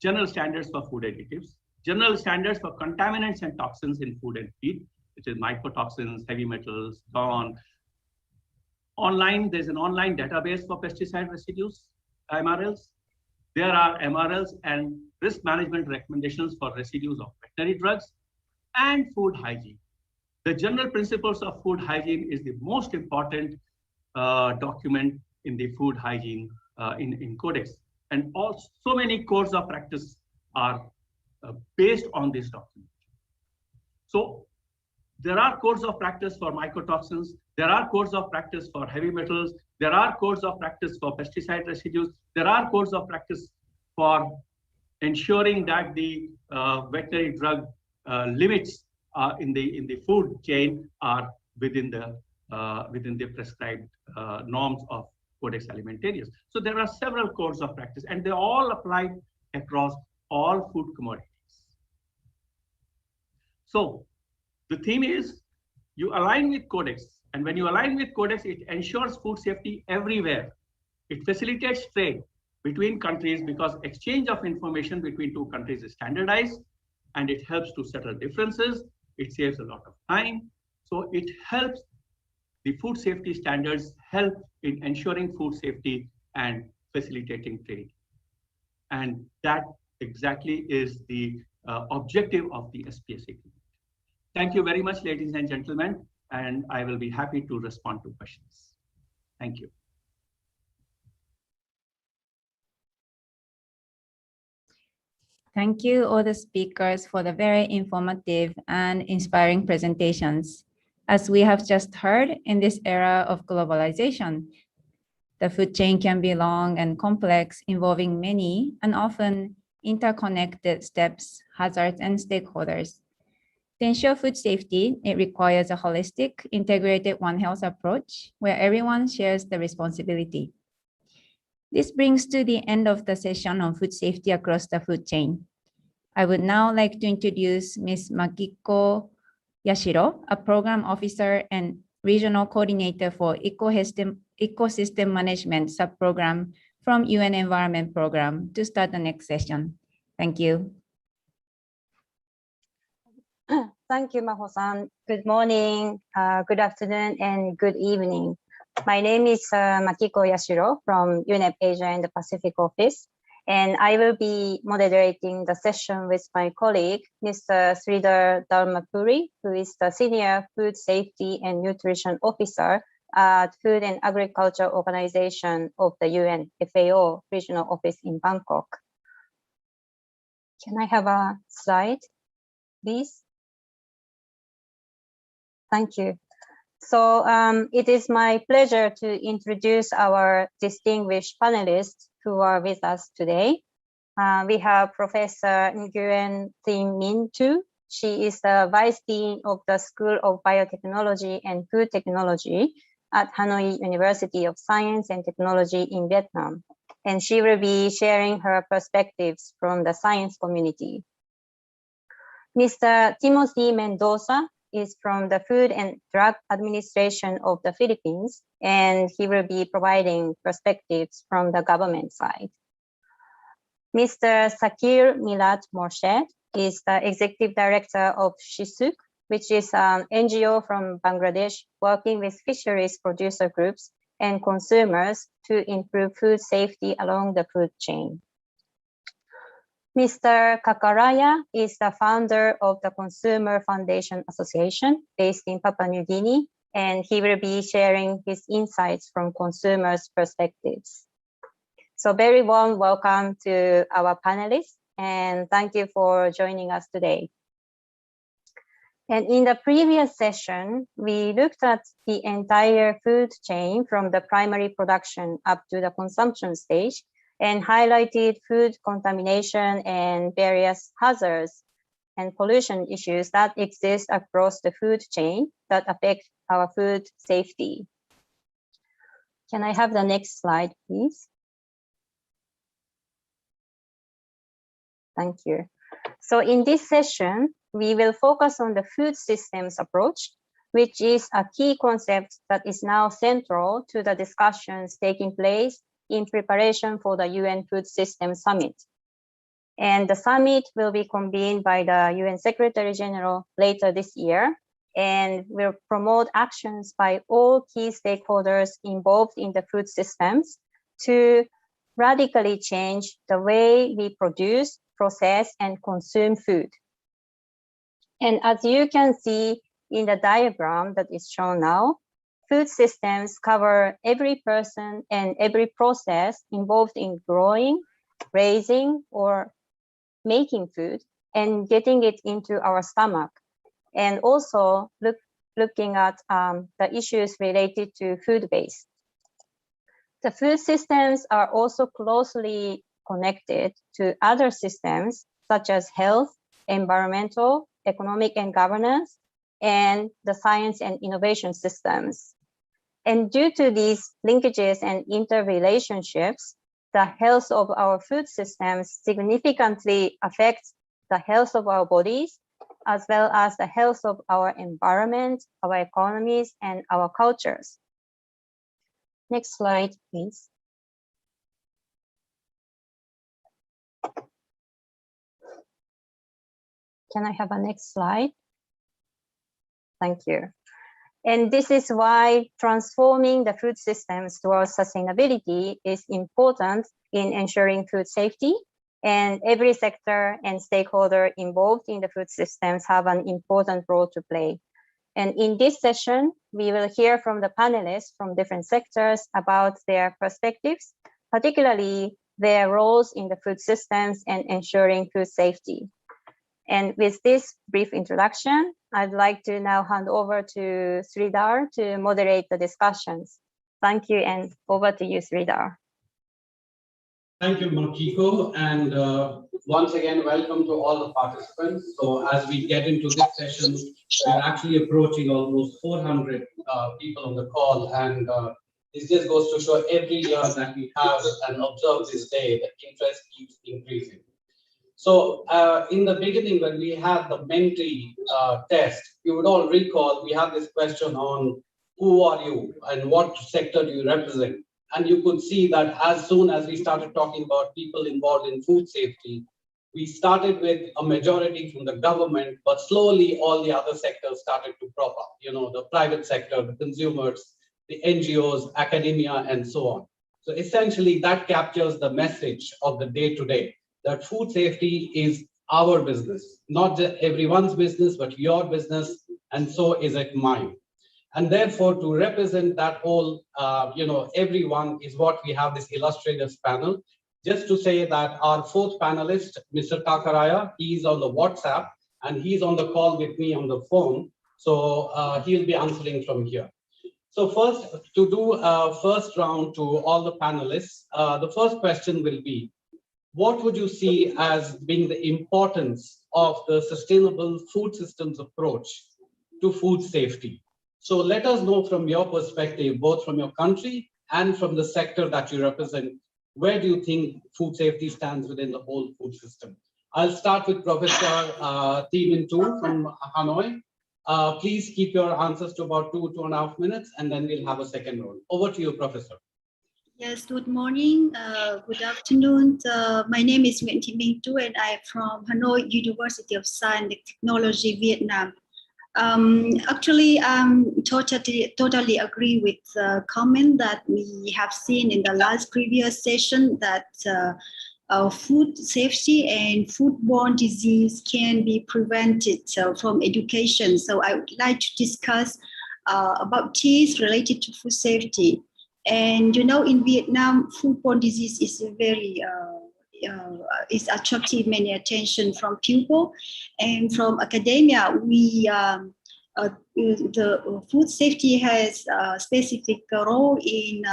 General standards for food additives, general standards for contaminants and toxins in food and feed, which is mycotoxins, heavy metals, DON. Online, there's an online database for pesticide residues, MRLs. There are MRLs and risk management recommendations for residues of veterinary drugs and food hygiene. The general principles of food hygiene is the most important document in the food hygiene in Codex. And also so many codes of practice are based on this document. So there are codes of practice for mycotoxins. There are codes of practice for heavy metals. There are codes of practice for pesticide residues. There are codes of practice for ensuring that the veterinary drug limits in the food chain are within the prescribed norms of Codex Alimentarius. So there are several codes of practice, and they all apply across all food commodities. So the theme is you align with Codex, and when you align with Codex, it ensures food safety everywhere. It facilitates trade between countries because exchange of information between two countries is standardized, and it helps to settle differences. It saves a lot of time. So it helps the food safety standards help in ensuring food safety and facilitating trade. And that exactly is the objective of the SPS agreement. Thank you very much, ladies and gentlemen, and I will be happy to respond to questions. Thank you. Thank you, all the speakers, for the very informative and inspiring presentations. As we have just heard, in this era of globalization, the food chain can be long and complex, involving many and often interconnected steps, hazards, and stakeholders. To ensure food safety, it requires a holistic, integrated One Health approach where everyone shares the responsibility. This brings to the end of the session on food safety across the food chain. I would now like to introduce Ms. Makiko Yashiro, a program officer and regional coordinator for ecosystem management subprogram from UN Environment Program, to start the next session. Thank you. Thank you, Maho-san. Good morning, good afternoon, and good evening. My name is Makiko Yashiro from UNEP Asia and the Pacific Office, and I will be moderating the session with my colleague, Mr. Sridhar Dharmapuri, who is the Senior Food Safety and Nutrition Officer at Food and Agriculture Organization of the UN FAO Regional Office in Bangkok. Can I have a slide, please? Thank you. So it is my pleasure to introduce our distinguished panelists who are with us today. We have Professor Nguyen Thiem Minh Tu. She is the Vice Dean of the School of Biotechnology and Food Technology at Hanoi University of Science and Technology in Vietnam. And she will be sharing her perspectives from the science community. Mr. Timothy Mendoza is from the Food and Drug Administration of the Philippines, and he will be providing perspectives from the government side. Mr. Zakir Milad Morshed is the Executive Director of SHISUK, which is an NGO from Bangladesh working with fisheries producer groups and consumers to improve food safety along the food chain. Mr. Kakaraya is the founder of the Consumer Foundation Association based in Papua New Guinea, and he will be sharing his insights from consumers' perspectives. So very warm welcome to our panelists, and thank you for joining us today. And in the previous session, we looked at the entire food chain from the primary production up to the consumption stage, and highlighted food contamination and various hazards and pollution issues that exist across the food chain that affect our food safety. Can I have the next slide, please? Thank you. So in this session, we will focus on the food systems approach, which is a key concept that is now central to the discussions taking place in preparation for the UN Food Systems Summit. And the summit will be convened by the UN Secretary General later this year, and will promote actions by all key stakeholders involved in the food systems to radically change the way we produce, process, and consume food. And as you can see in the diagram that is shown now, food systems cover every person and every process involved in growing, raising, or making food and getting it into our stomach. And also looking at the issues related to food waste. The food systems are also closely connected to other systems such as health, environmental, economic and governance, and the science and innovation systems. And due to these linkages and interrelationships, the health of our food systems significantly affects the health of our bodies, as well as the health of our environment, our economies, and our cultures. Next slide, please. Can I have a next slide? Thank you. And this is why transforming the food systems towards sustainability is important in ensuring food safety. And every sector and stakeholder involved in the food systems have an important role to play. And in this session, we will hear from the panelists from different sectors about their perspectives, particularly their roles in the food systems and ensuring food safety. And with this brief introduction, I'd like to now hand over to Sridhar to moderate the discussions. Thank you, and over to you, Sridhar. Thank you, Makiko, and once again, welcome to all the participants. So as we get into this session, we're actually approaching almost 400 people on the call, and this just goes to show every year that we have and observe this day, the interest keeps increasing. So in the beginning, when we had the Menti test, you would all recall we had this question on who are you and what sector do you represent? And you could see that as soon as we started talking about people involved in food safety, we started with a majority from the government, but slowly all the other sectors started to prop up, you know, the private sector, the consumers, the NGOs, academia, and so on. So essentially that captures the message of the day-to-day, that food safety is our business, not just everyone's business, but your business, and so is it mine. And therefore, to represent that whole, everyone is what we have this illustrious panel. Just to say that our fourth panelist, Mr. Kakaraya, he's on the WhatsApp and he's on the call with me on the phone. So he'll be answering from here. So first, to do a first round to all the panelists, the first question will be, what would you see as being the importance of the sustainable food systems approach to food safety? So let us know from your perspective, both from your country and from the sector that you represent, where do you think food safety stands within the whole food system? I'll start with Professor Thi Minh Tu from Hanoi. Please keep your answers to about 2.5 minutes, and then we'll have a second round. Over to you, Professor. Yes, good morning, good afternoon. My name is Nguyễn Thị Minh Tu, and I am from Hanoi University of Science and Technology, Vietnam. Actually, totally agree with the comment that we have seen in the last previous session that food safety and foodborne disease can be prevented from education. So I would like to discuss about this related to food safety. And you know, in Vietnam, foodborne disease is very is attracting many attention from people and from academia. The food safety has a specific role in,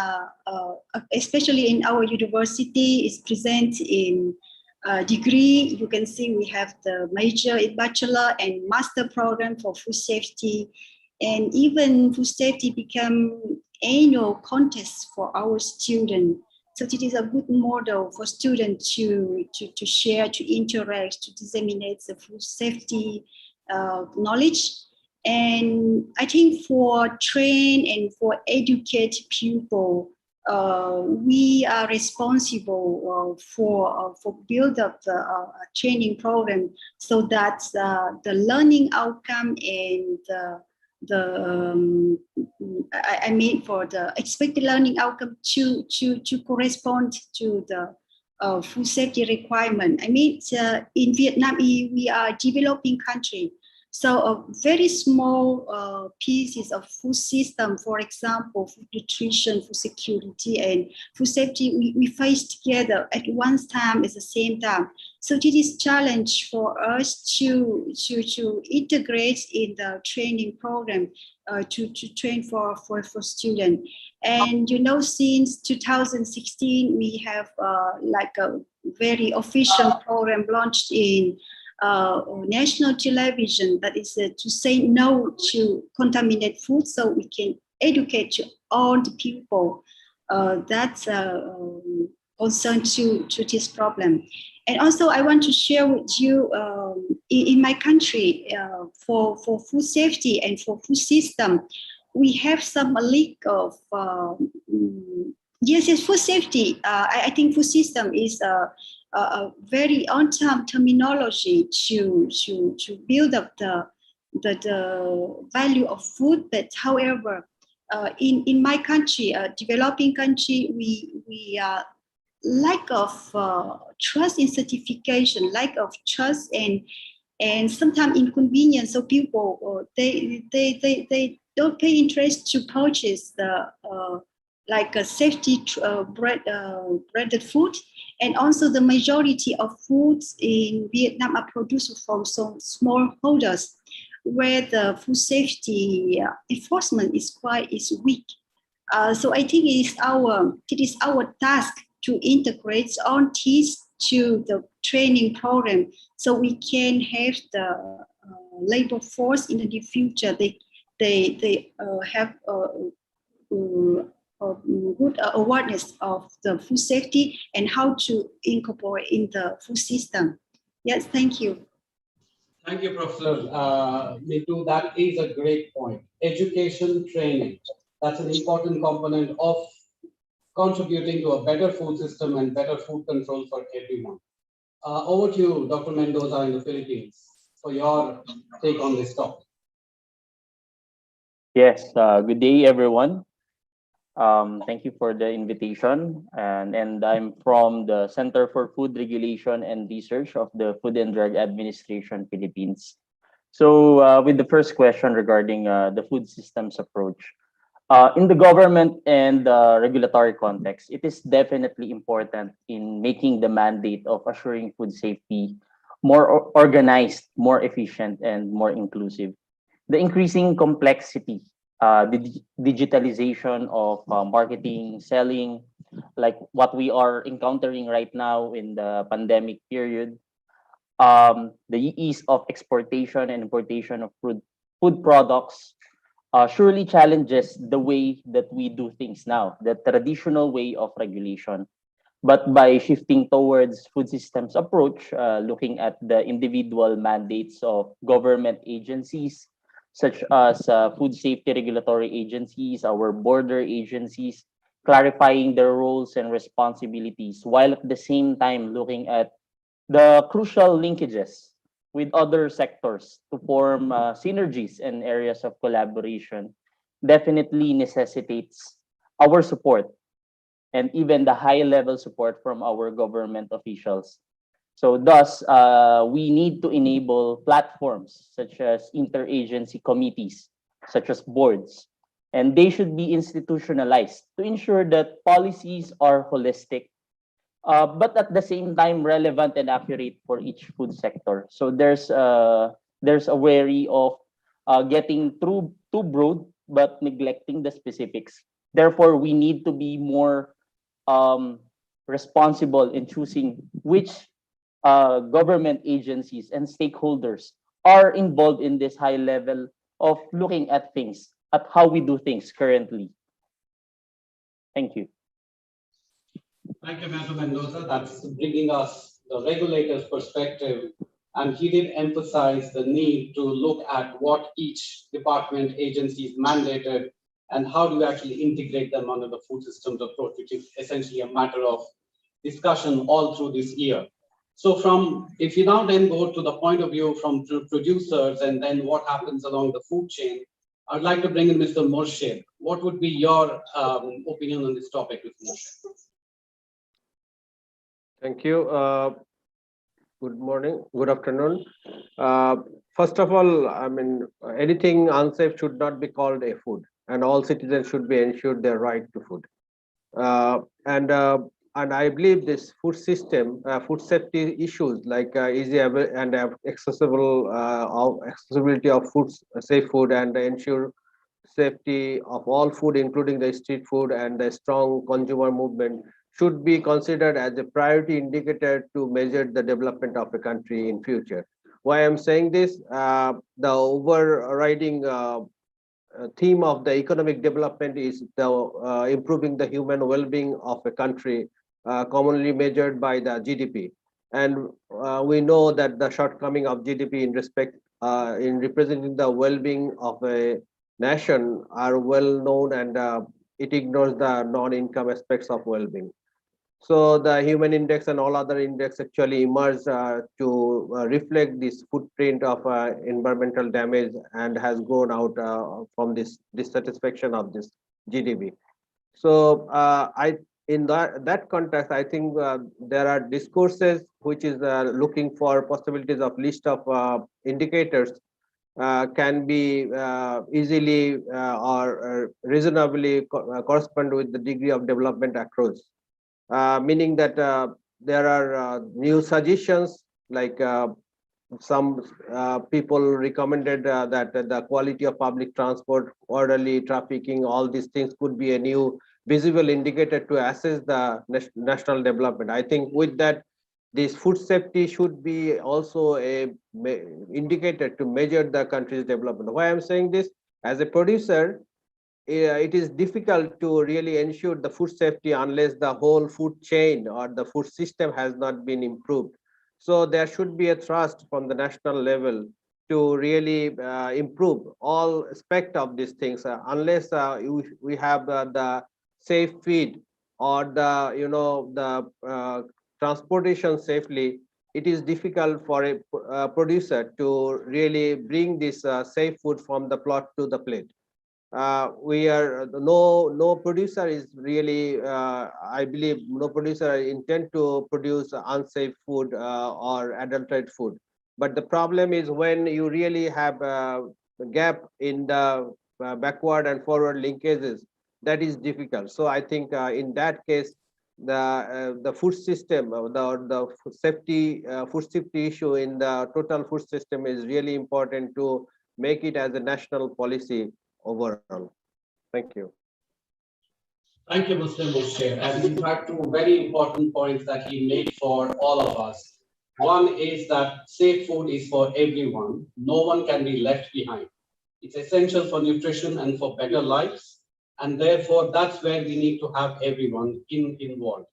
especially in our university, is present in degree. You can see we have the major, bachelor, and master program for food safety, and even food safety become annual contest for our students. So it is a good model for students to share, to interact, to disseminate the food safety knowledge. And I think for train and for educate people, we are responsible for build up the training program so that the learning outcome and I mean for the expected learning outcome to correspond to the food safety requirement. I mean, in Vietnam, we are a developing country. So a very small pieces of food system, for example, food nutrition, food security, and food safety, we face together at one time at the same time. So this is challenge for us to integrate in the training program to train for students. And you know, since 2016, we have like a very official program launched in national television, that is to say no to contaminated food, so we can educate to all the people that's concerned to this problem. And also I want to share with you in my country for food safety and for food system, we have some leak of yes, food safety. I think food system is a very on-time terminology to build up the value of food. But however, in my country, developing country, we lack of trust in certification, lack of trust, and sometimes inconvenience. So people they don't pay interest to purchase the like a safety branded food. And also the majority of foods in Vietnam are produced from some small holders, where the food safety enforcement is weak. So I think it is our task to integrate all these to the training program, so we can have the labor force in the future. They have good awareness of the food safety and how to incorporate in the food system. Yes, thank you. Thank you, Professor Mitu. That is a great point. Education, training, that's an important component of contributing to a better food system and better food control for everyone. Over to you, Dr. Mendoza in the Philippines, for your take on this topic. Yes, good day, everyone. Thank you for the invitation. And I'm from the Center for Food Regulation and Research of the Food and Drug Administration, Philippines. So with the first question regarding the food systems approach, in the government and regulatory context, it is definitely important in making the mandate of assuring food safety more organized, more efficient, and more inclusive. The increasing complexity, the digitalization of marketing, selling, like what we are encountering right now in the pandemic period, the ease of exportation and importation of food products surely challenges the way that we do things now, the traditional way of regulation. But by shifting towards food systems approach, looking at the individual mandates of government agencies, such as food safety regulatory agencies, our border agencies, clarifying their roles and responsibilities, while at the same time looking at the crucial linkages with other sectors to form synergies and areas of collaboration, definitely necessitates our support and even the high-level support from our government officials. So thus, we need to enable platforms such as interagency committees, such as boards, and they should be institutionalized to ensure that policies are holistic, but at the same time relevant and accurate for each food sector. So there's a worry of getting too broad, but neglecting the specifics. Therefore, we need to be more responsible in choosing which government agencies and stakeholders are involved in this high level of looking at things, at how we do things currently. Thank you. Thank you, Mr. Mendoza. That's bringing us the regulator's perspective. And he did emphasize the need to look at what each department agency is mandated and how do you actually integrate them under the food systems approach, which is essentially a matter of discussion all through this year. So if you now then go to the point of view from producers and then what happens along the food chain, I'd like to bring in Mr. Moshe. What would be your opinion on this topic, Mr. Moshe? Thank you. Good morning, good afternoon. First of all, I mean, anything unsafe should not be called a food, and all citizens should be ensured their right to food. And I believe this food system, food safety issues like easy and accessibility of food, safe food, and ensure safety of all food, including the street food, and the strong consumer movement should be considered as a priority indicator to measure the development of a country in future. Why I'm saying this, the overriding theme of the economic development is the improving the human well-being of a country, commonly measured by the GDP. And we know that the shortcoming of GDP in representing the well-being of a nation are well known, and it ignores the non-income aspects of well-being. So the human index and all other index actually emerge to reflect this footprint of environmental damage, and has gone out from this dissatisfaction of this GDP. So in that context, I think there are discourses which is looking for possibilities of list of indicators can be easily or reasonably correspond with the degree of development across. Meaning that there are new suggestions, like some people recommended that the quality of public transport, orderly trafficking, all these things could be a new visible indicator to assess the national development. I think with that, this food safety should be also a indicator to measure the country's development. Why I'm saying this? As a producer, it is difficult to really ensure the food safety unless the whole food chain or the food system has not been improved. So there should be a thrust from the national level to really improve all aspects of these things. Unless we have the safe feed or the transportation safely, it is difficult for a producer to really bring this safe food from the plot to the plate. No producer is really, I believe no producer intend to produce unsafe food or adulterated food. But the problem is when you really have a gap in the backward and forward linkages, that is difficult. So I think in that case, the food system, the food safety issue in the total food system is really important to make it as a national policy overall. Thank you. Thank you, Mr. Moshe. And in fact, two very important points that he made for all of us. One is that safe food is for everyone. No one can be left behind. It's essential for nutrition and for better lives. And therefore, that's where we need to have everyone involved.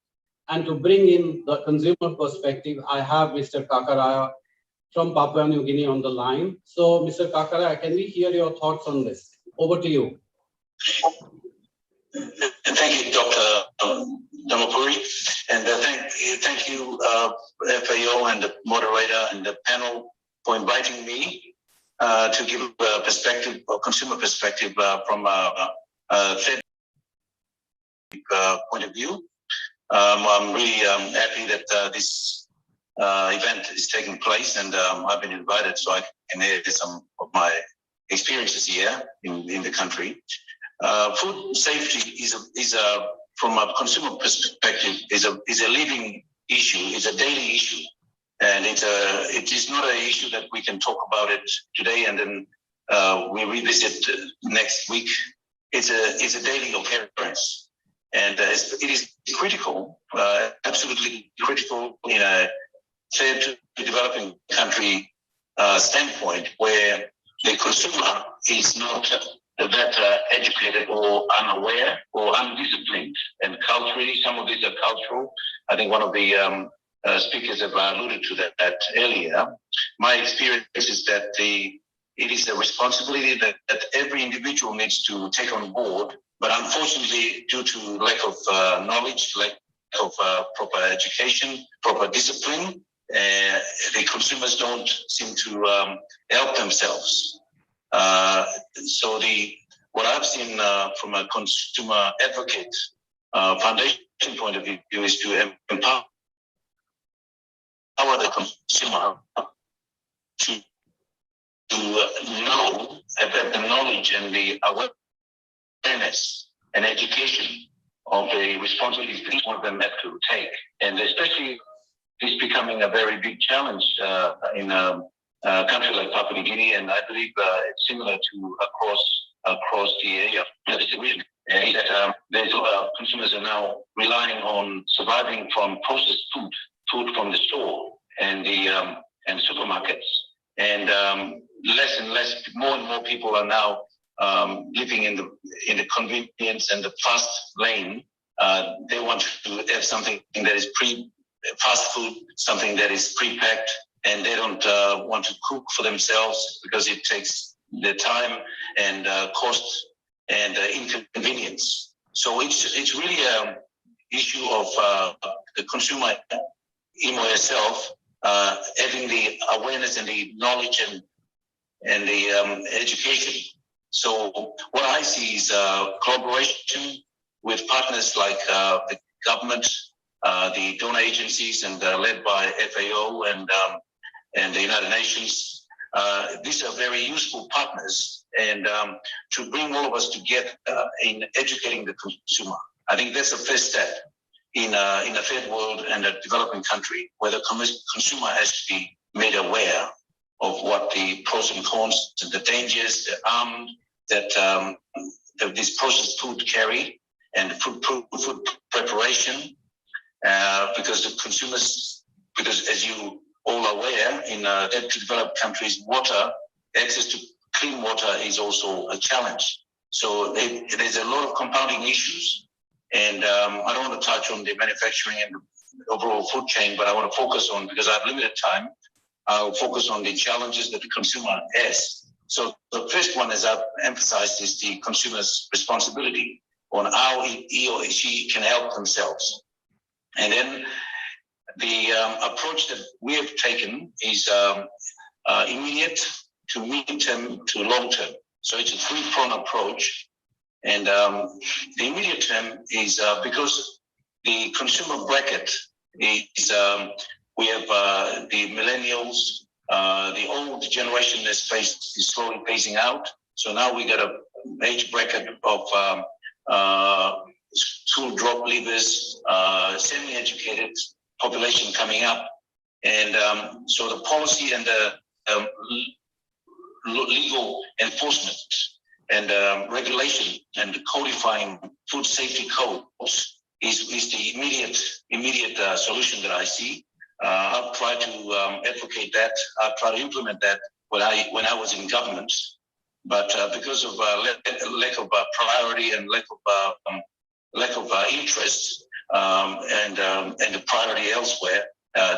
And to bring in the consumer perspective, I have Mr. Kakaraya from Papua New Guinea on the line. So, Mr. Kakaraya, can we hear your thoughts on this? Over to you. Thank you, Dr. Dharmapuri, and thank you, FAO and the moderator and the panel for inviting me to give a perspective, a consumer perspective from a Fed point of view. I'm really happy that this event is taking place, and I've been invited so I can hear some of my experiences here in the country. Food safety is a from a consumer perspective is a living issue, is a daily issue, and it is not an issue that we can talk about it today and then we revisit next week. It's a daily occurrence, and it is critical, absolutely critical in a third to developing country standpoint, where the consumer is not that educated or unaware or undisciplined. And culturally, some of these are cultural. I think one of the speakers have alluded to that earlier. My experience is that it is a responsibility that every individual needs to take on board. But unfortunately, due to lack of knowledge, lack of proper education, proper discipline, the consumers don't seem to help themselves. So what I've seen from a consumer advocate foundation point of view is to empower the consumer to know, have the knowledge and the awareness and education of the responsibilities that each one of them have to take. And especially it's becoming a very big challenge in a country like Papua New Guinea, and I believe it's similar to across the area. That consumers are now relying on surviving from processed food from the store and the supermarkets, and less and less, more and more people are now living in the convenience and the fast lane. They want to have something that is fast food, something that is pre-packed, and they don't want to cook for themselves because it takes the time and cost and inconvenience. So it's really an issue of the consumer, IMO herself, having the awareness and the knowledge and the education. So what I see is collaboration with partners like the government, the donor agencies, and led by FAO and the United Nations. These are very useful partners, and to bring all of us together in educating the consumer. I think that's the first step in a third world and a developing country, where the consumer has to be made aware of what the pros and cons, and the dangers, the harm that this processed food carry, and food preparation, because the consumers, because as you all aware, in developed countries, access to clean water is also a challenge. So there's a lot of compounding issues. And I don't want to touch on the manufacturing and the overall food chain, but I want to focus on, because I have limited time, I'll focus on the challenges that the consumer has. So the first one, as I've emphasized, is the consumer's responsibility on how he or she can help themselves. And then the approach that we have taken is immediate to medium-term to long-term. So it's a three-pronged approach. And the immediate term is because the consumer bracket is, we have the millennials, the old generation is slowly phasing out. So now we got an age bracket of school drop leavers, semi-educated population coming up. And so the policy and the legal enforcement and regulation and codifying food safety codes is the immediate solution that I see. I'll try to advocate that. I'll try to implement that when I was in government. But because of lack of priority and lack of interest and the priority elsewhere,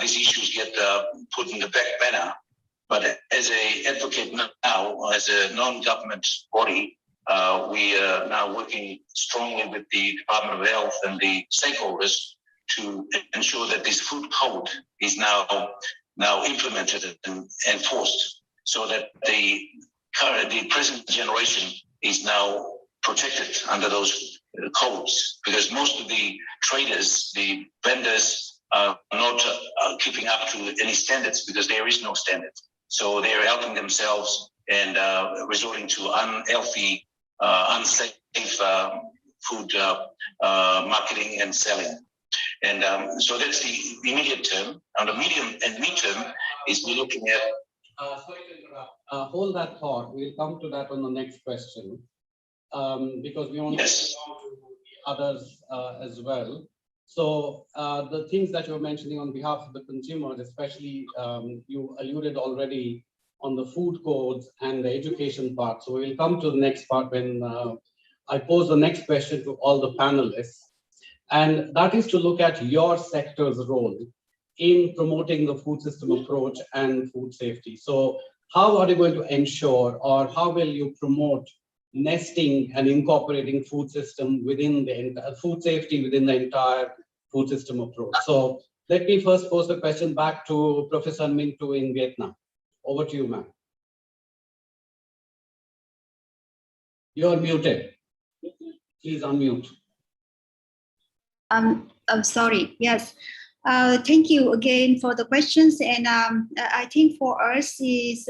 these issues get put in the back burner. But as an advocate now, as a non-government body, we are now working strongly with the Department of Health and the stakeholders to ensure that this food code is now implemented and enforced, so that the present generation is now protected under those codes. Because most of the traders, the vendors, are not keeping up to any standards, because there is no standard. So they are helping themselves and resorting to unhealthy, unsafe food marketing and selling. And so that's the immediate term. On the medium and mid-term is we're looking at... Sorry to interrupt. Hold that thought. We'll come to that on the next question, because we want to come to the others as well. So the things that you're mentioning on behalf of the consumers, especially you alluded already on the food codes and the education part. So we'll come to the next part when I pose the next question to all the panelists. And that is to look at your sector's role in promoting the food system approach and food safety. So how are you going to ensure, or how will you promote nesting and incorporating food system within the food safety within the entire food system approach? So let me first pose the question back to Professor Minh Tu in Vietnam. Over to you, ma'am. You're muted. Please unmute. I'm sorry. Yes. Thank you again for the questions. And I think for us is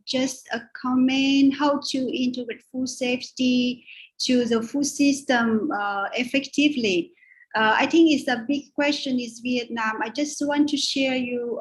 just a comment how to integrate food safety to the food system effectively. I think it's a big question is Vietnam. I just want to share you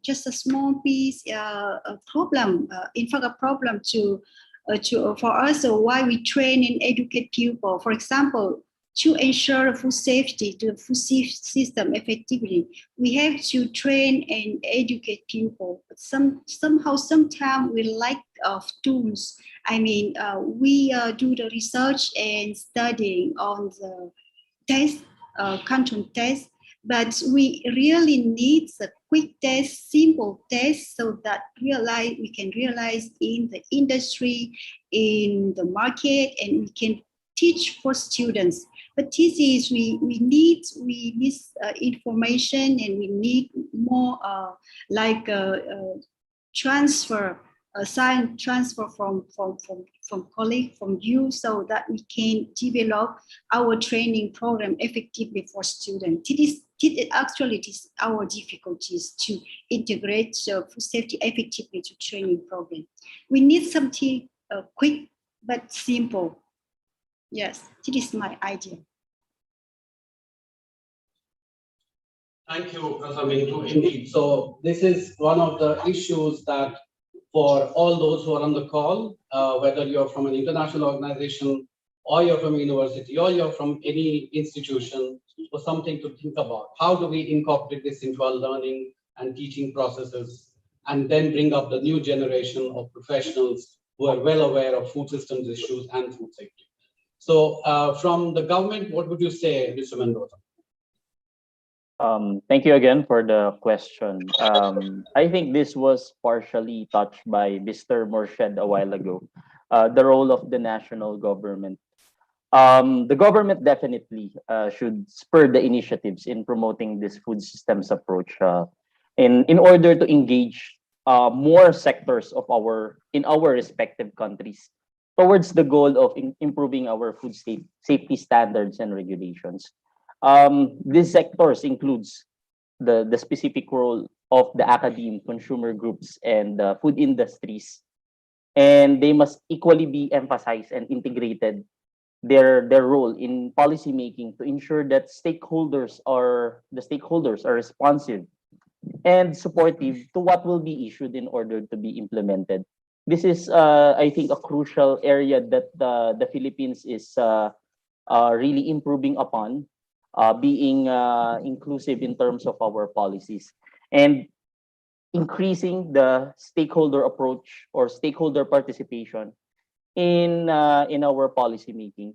just a small piece, a problem, in fact, a problem for us, why we train and educate people. For example, to ensure food safety to the food system effectively, we have to train and educate people. But sometimes we lack of tools. I mean, we do the research and studying on the test, control test, but we really need a quick test, simple test, so that we can realize in the industry, in the market, and we can teach for students. But this is we need information, and we need more transfer, science transfer from colleague, from you, so that we can develop our training program effectively for students. It actually is our difficulties to integrate food safety effectively to training program. We need something quick but simple. Yes, it is my idea. Thank you, Professor Mintu. Indeed. So this is one of the issues that for all those who are on the call, whether you're from an international organization, or you're from a university, or you're from any institution, for something to think about. How do we incorporate this into our learning and teaching processes, and then bring up the new generation of professionals who are well aware of food systems issues and food safety? So from the government, what would you say, Mr. Mendoza? Thank you again for the question. I think this was partially touched by Mr. Morshed a while ago, the role of the national government. The government definitely should spur the initiatives in promoting this food systems approach in order to engage more sectors of in our respective countries towards the goal of improving our food safety standards and regulations. These sectors includes the specific role of the academe, consumer groups, and food industries, and they must equally be emphasized and integrated their role in policy making to ensure that the stakeholders are responsive and supportive to what will be issued in order to be implemented. This is, I think, a crucial area that the Philippines is really improving upon, being inclusive in terms of our policies and increasing the stakeholder approach or stakeholder participation in our policy making.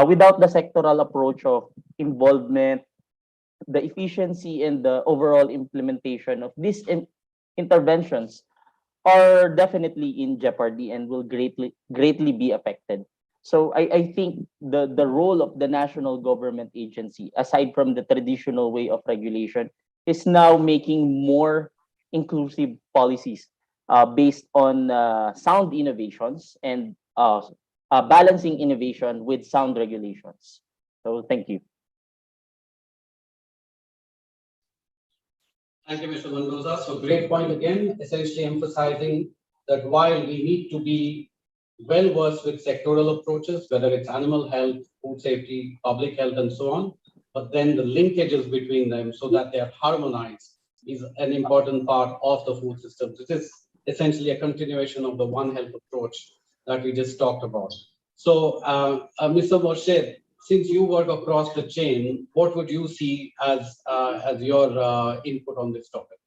Without the sectoral approach of involvement, the efficiency and the overall implementation of these interventions are definitely in jeopardy and will greatly be affected. So I think the role of the national government agency, aside from the traditional way of regulation, is now making more inclusive policies based on sound innovations and balancing innovation with sound regulations. So thank you. Thank you, Mr. Mendoza. So great point again, essentially emphasizing that while we need to be well versed with sectoral approaches, whether it's animal health, food safety, public health, and so on, but then the linkages between them so that they are harmonized is an important part of the food systems. It is essentially a continuation of the One Health approach that we just talked about. So, Mr. Morshed, since you work across the chain, what would you see as your input on this topic?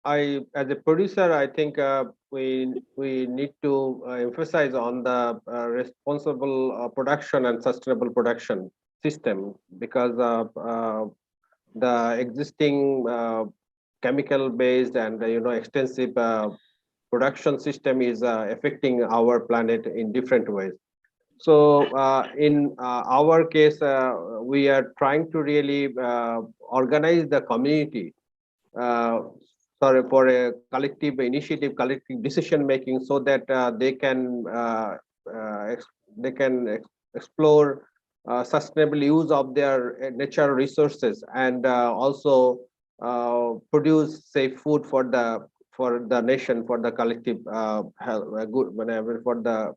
As a producer, I think we need to emphasize on the responsible production and sustainable production system, because the existing chemical-based and extensive production system is affecting our planet in different ways. So in our case, we are trying to really organize the community for a collective initiative, collective decision making, so that they can explore sustainable use of their natural resources, and also produce safe food for the nation, for the collective health, good, whenever, for the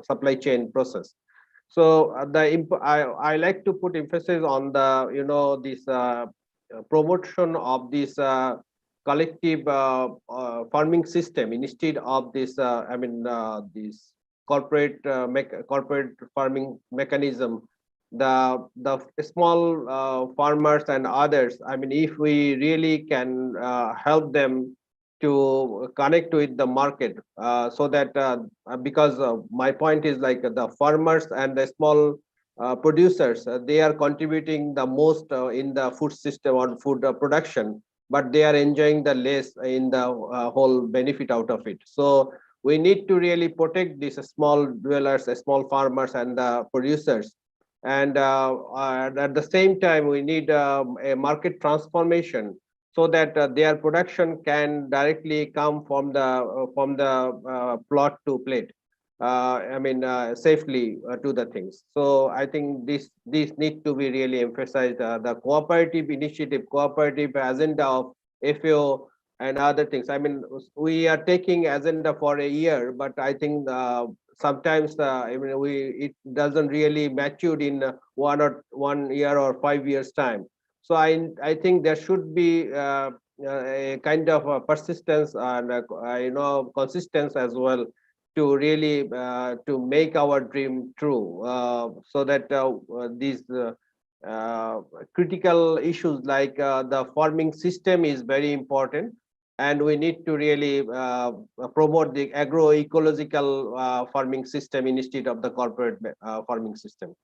supply chain process. So I like to put emphasis on the this promotion of this collective farming system instead of this this corporate corporate farming mechanism. The small farmers and others, I mean, if we really can help them to connect with the market, so that because my point is, like, the farmers and the small producers, they are contributing the most in the food system or food production, but they are enjoying the less in the whole benefit out of it. So we need to really protect these small dwellers, small farmers and the producers. And at the same time, we need a market transformation, so that their production can directly come from the plot to plate, safely to the things. So I think this need to be really emphasized. The cooperative initiative, cooperative agenda of FAO and other things. I mean, we are taking agenda for a year, but I think sometimes it doesn't really mature in 1 year or 5 years time. So I think there should be a kind of a persistence and consistency as well, to really to make our dream true, so that these critical issues like the farming system is very important, and we need to really promote the agroecological farming system instead of the corporate farming system.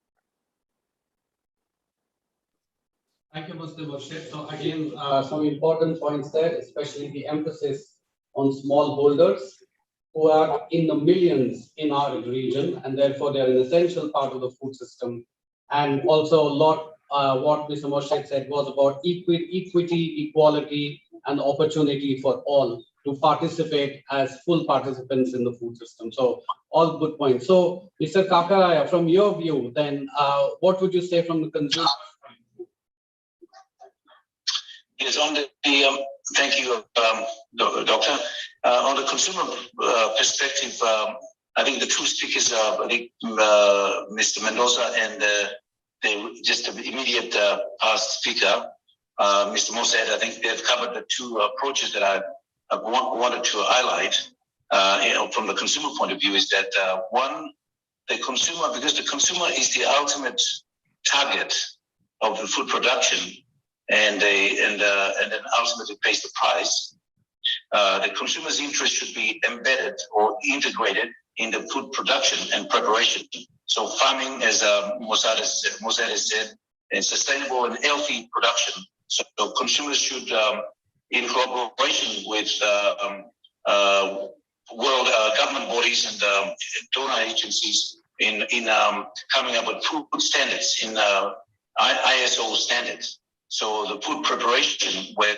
Thank you, Mr. Murshid. So again, some important points there, especially the emphasis on smallholders, who are in the millions in our region, and therefore they are an essential part of the food system. And also a lot, what Mr. Murshid said was about equity, equality, and opportunity for all to participate as full participants in the food system. So all good points. So Mr. Kakaraya, from your view, then what would you say from the consumer? Yes, on the thank you, Doctor. On the consumer perspective, I think the two speakers, Mr. Mendoza and just the immediate past speaker, Mr. Mossad, I think they've covered the two approaches that I wanted to highlight from the consumer point of view. Is that one, the consumer, because the consumer is the ultimate target of the food production, and then ultimately pays the price. The consumer's interest should be embedded or integrated in the food production and preparation. So farming, as Mossad has said, is sustainable and healthy production. So consumers should, in collaboration with world government bodies and donor agencies, in coming up with food standards, in ISO standards. So the food preparation, where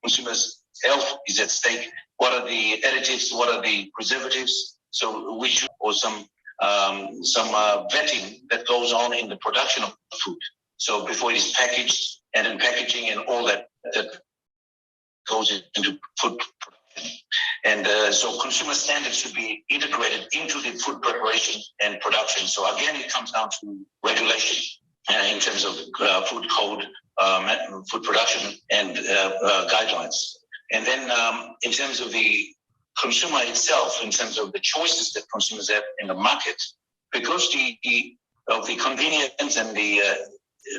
consumers' health is at stake, what are the additives, what are the preservatives? So we should, or some vetting that goes on in the production of food. So before it is packaged, and in packaging and all that goes into food production. And so consumer standards should be integrated into the food preparation and production. So again, it comes down to regulation in terms of food code, food production and guidelines. And then in terms of the consumer itself, in terms of the choices that consumers have in the market, because of the convenience and the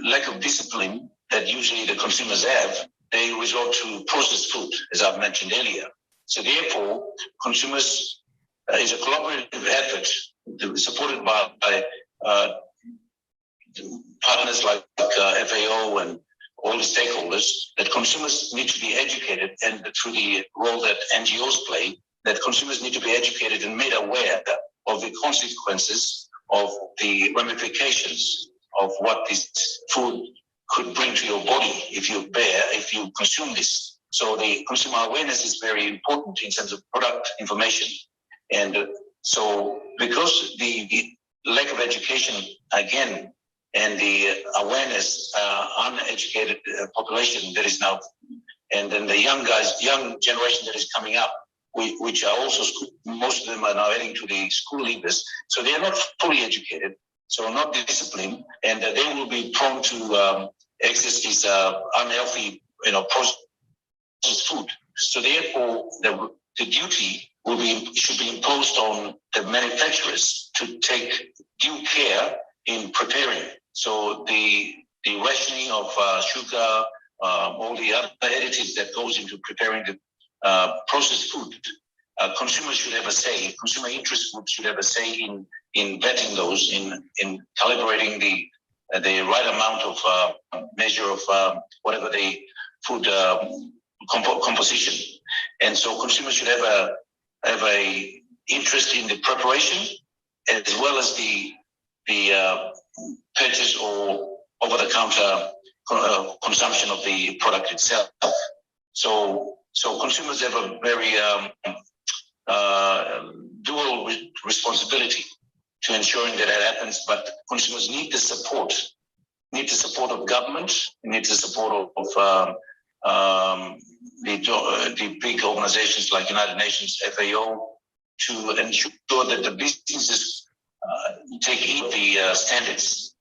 lack of discipline that usually the consumers have, they resort to processed food, as I've mentioned earlier. So therefore, consumers is a collaborative effort supported by partners like FAO and all the stakeholders, that consumers need to be educated, and through the role that NGOs play, that consumers need to be educated and made aware of the consequences, of the ramifications of what this food could bring to your body if you consume this. So the consumer awareness is very important in terms of product information. And so because the lack of education, again, and the awareness, uneducated population that is now, and then the young generation that is coming up, which are also, most of them are now heading to the school leavers. So they are not fully educated, so not disciplined, and they will be prone to access this unhealthy, processed food. So therefore, the duty should be imposed on the manufacturers to take due care in preparing. So the rationing of sugar, all the other additives that goes into preparing the processed food, consumers should have a say. Consumer interest groups should have a say in vetting those, in calibrating the right amount of measure of whatever the food composition. And so consumers should have a interest in the preparation as well as the purchase or over-the-counter consumption of the product itself. So consumers have a very dual responsibility to ensuring that happens, but consumers need the support of government, need the support of the big organizations like United Nations, FAO, to ensure that the businesses take heed of the standards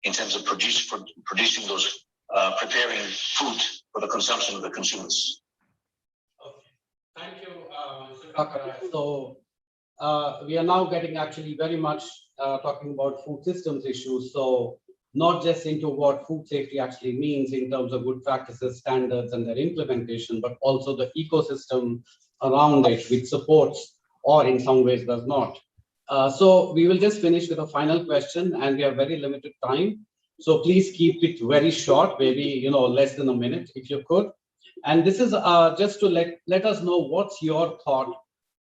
in terms of producing those, preparing food for the consumption of the consumers. Thank you, Mr. Kakara. So we are now getting actually very much talking about food systems issues. So not just into what food safety actually means in terms of good practices, standards, and their implementation, but also the ecosystem around it, which supports or in some ways does not. So we will just finish with a final question, and we have very limited time. So please keep it very short, maybe less than a minute if you could. And this is just to let us know what's your thought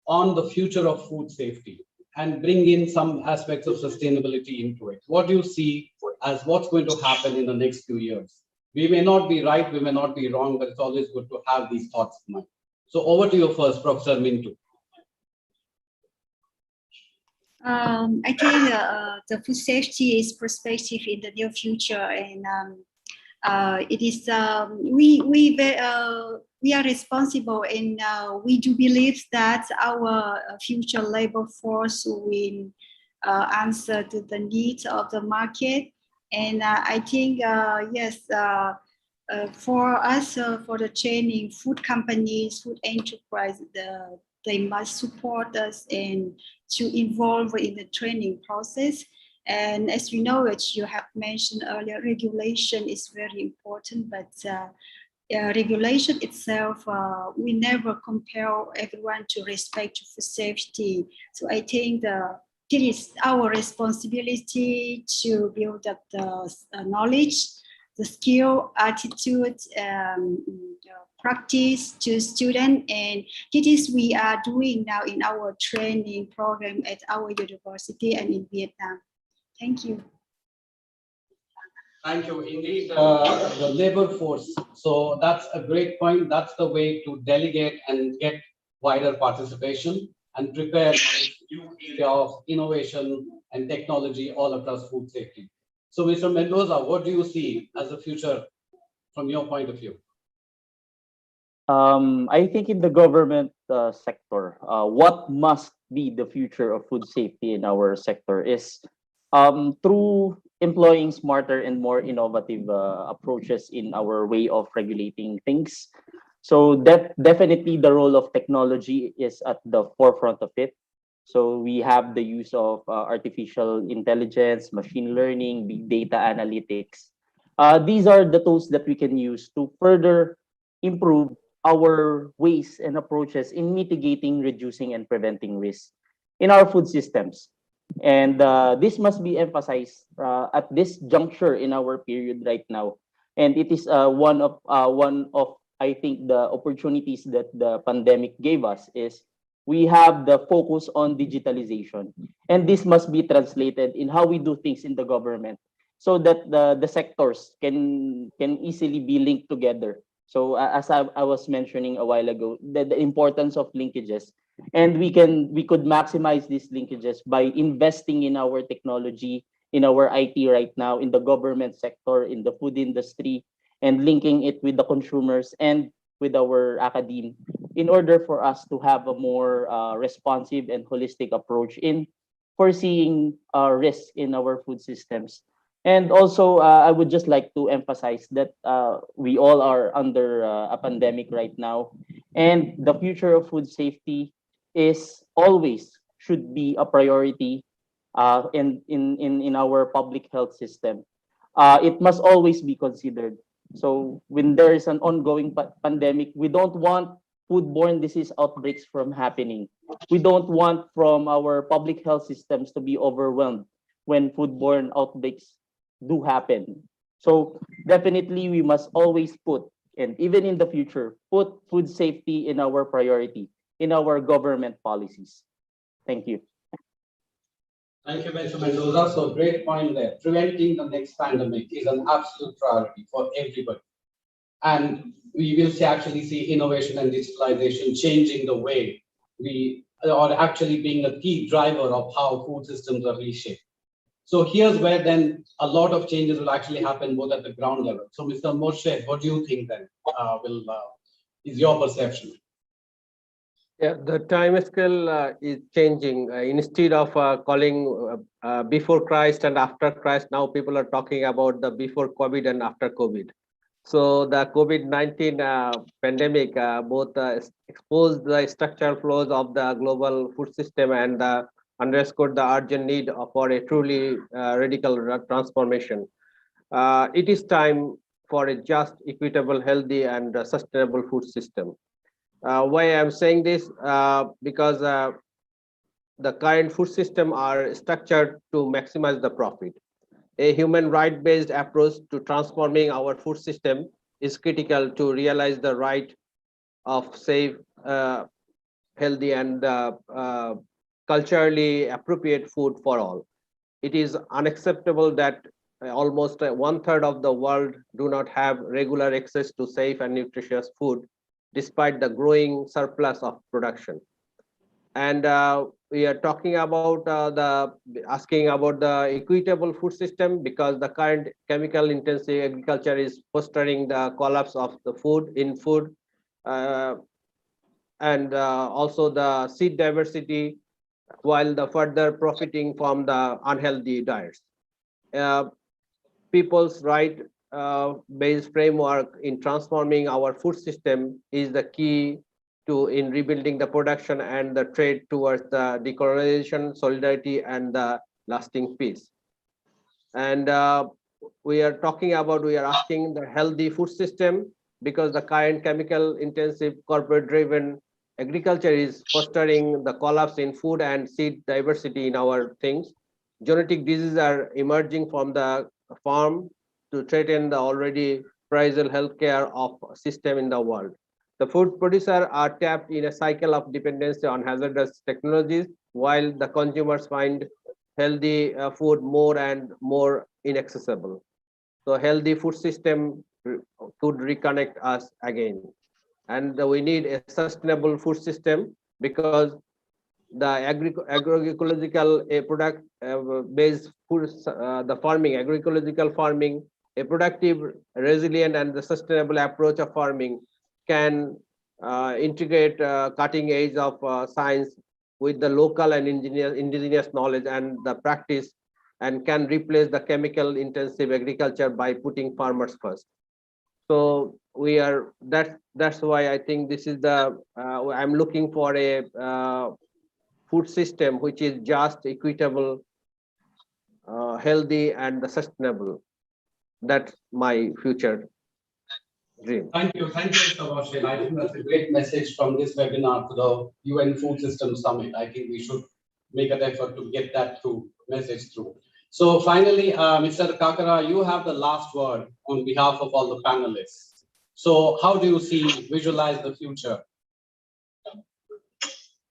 on the future of food safety and bring in some aspects of sustainability into it. What do you see as what's going to happen in the next few years? We may not be right, we may not be wrong, but it's always good to have these thoughts in mind. So over to you first, Professor Mintu. I think the food safety is perspective in the near future, and it is we are responsible, and we do believe that our future labor force will answer to the needs of the market. And I think yes, for us, for the training, food companies, food enterprise, they must support us and to involve in the training process. And as you know, as you have mentioned earlier, regulation is very important, but regulation itself, we never compel everyone to respect food safety. So I think it is our responsibility to build up the knowledge, the skill, attitude, practice to students, and it is we are doing now in our training program at our university and in Vietnam. Thank you. Thank you. Indeed, the labor force. So that's a great point. That's the way to delegate and get wider participation and prepare new area of innovation and technology all across food safety. So Mr. Mendoza, what do you see as a future from your point of view? I think in the government sector, what must be the future of food safety in our sector is through employing smarter and more innovative approaches in our way of regulating things. So that definitely the role of technology is at the forefront of it. So we have the use of artificial intelligence, machine learning, big data analytics. These are the tools that we can use to further improve our ways and approaches in mitigating, reducing, and preventing risk in our food systems. And this must be emphasized at this juncture in our period right now. And it is one of I think the opportunities that the pandemic gave us is we have the focus on digitalization, and this must be translated in how we do things in the government, so that the sectors can easily be linked together So as I was mentioning a while ago, the importance of linkages, and we could maximize these linkages by investing in our technology, in our IT right now, in the government sector, in the food industry, and linking it with the consumers and with our academe, in order for us to have a more responsive and holistic approach in foreseeing risk in our food systems. And also, I would just like to emphasize that we all are under a pandemic right now, and the future of food safety is always should be a priority in our public health system. It must always be considered. So when there is an ongoing pandemic, we don't want foodborne disease outbreaks from happening. We don't want from our public health systems to be overwhelmed when foodborne outbreaks do happen. So definitely we must always put, and even in the future, put food safety in our priority, in our government policies. Thank you. Thank you, Mr. Mendoza. So great point there. Preventing the next pandemic is an absolute priority for everybody. And we will actually see innovation and digitalization changing the way we are actually being a key driver of how food systems are reshaped. So here's where then a lot of changes will actually happen both at the ground level. So Mr. Moshe, what do you think then is your perception? Yeah, the time scale is changing. Instead of calling before Christ and after Christ, now people are talking about the before COVID and after COVID. So the COVID-19 pandemic both exposed the structural flaws of the global food system and underscored the urgent need for a truly radical transformation. It is time for a just, equitable, healthy, and sustainable food system. Why I'm saying this? Because the current food system are structured to maximize the profit. A human right-based approach to transforming our food system is critical to realize the right of safe, healthy, and culturally appropriate food for all. It is unacceptable that almost 1/3 of the world do not have regular access to safe and nutritious food, despite the growing surplus of production. And we are talking about asking about the equitable food system because the current chemical intensive agriculture is fostering the collapse of the food and also the seed diversity, while the further profiting from the unhealthy diets. People's right based framework in transforming our food system is the key in rebuilding the production and the trade towards the decolonization, solidarity, and the lasting peace. And we are asking the healthy food system because the current chemical intensive corporate driven agriculture is fostering the collapse in food and seed diversity in our things. Genetic diseases are emerging from the farm to threaten the already fragile healthcare of system in the world. The food producers are tapped in a cycle of dependency on hazardous technologies, while the consumers find healthy food more and more inaccessible. So healthy food system could reconnect us again. And we need a sustainable food system because the agroecological product based food, the farming, agroecological farming, a productive, resilient, and the sustainable approach of farming can integrate cutting edge of science with the local and indigenous knowledge and the practice, and can replace the chemical intensive agriculture by putting farmers first. So we are that's why I think this is the I'm looking for a food system which is just, equitable, healthy, and sustainable. That's my future dream. Thank you, Mr. Moshe. I think that's a great message from this webinar to the UN Food System Summit. I think we should make an effort to get that message through. So finally, Mr. Kakara, you have the last word on behalf of all the panelists. So how do you visualize the future?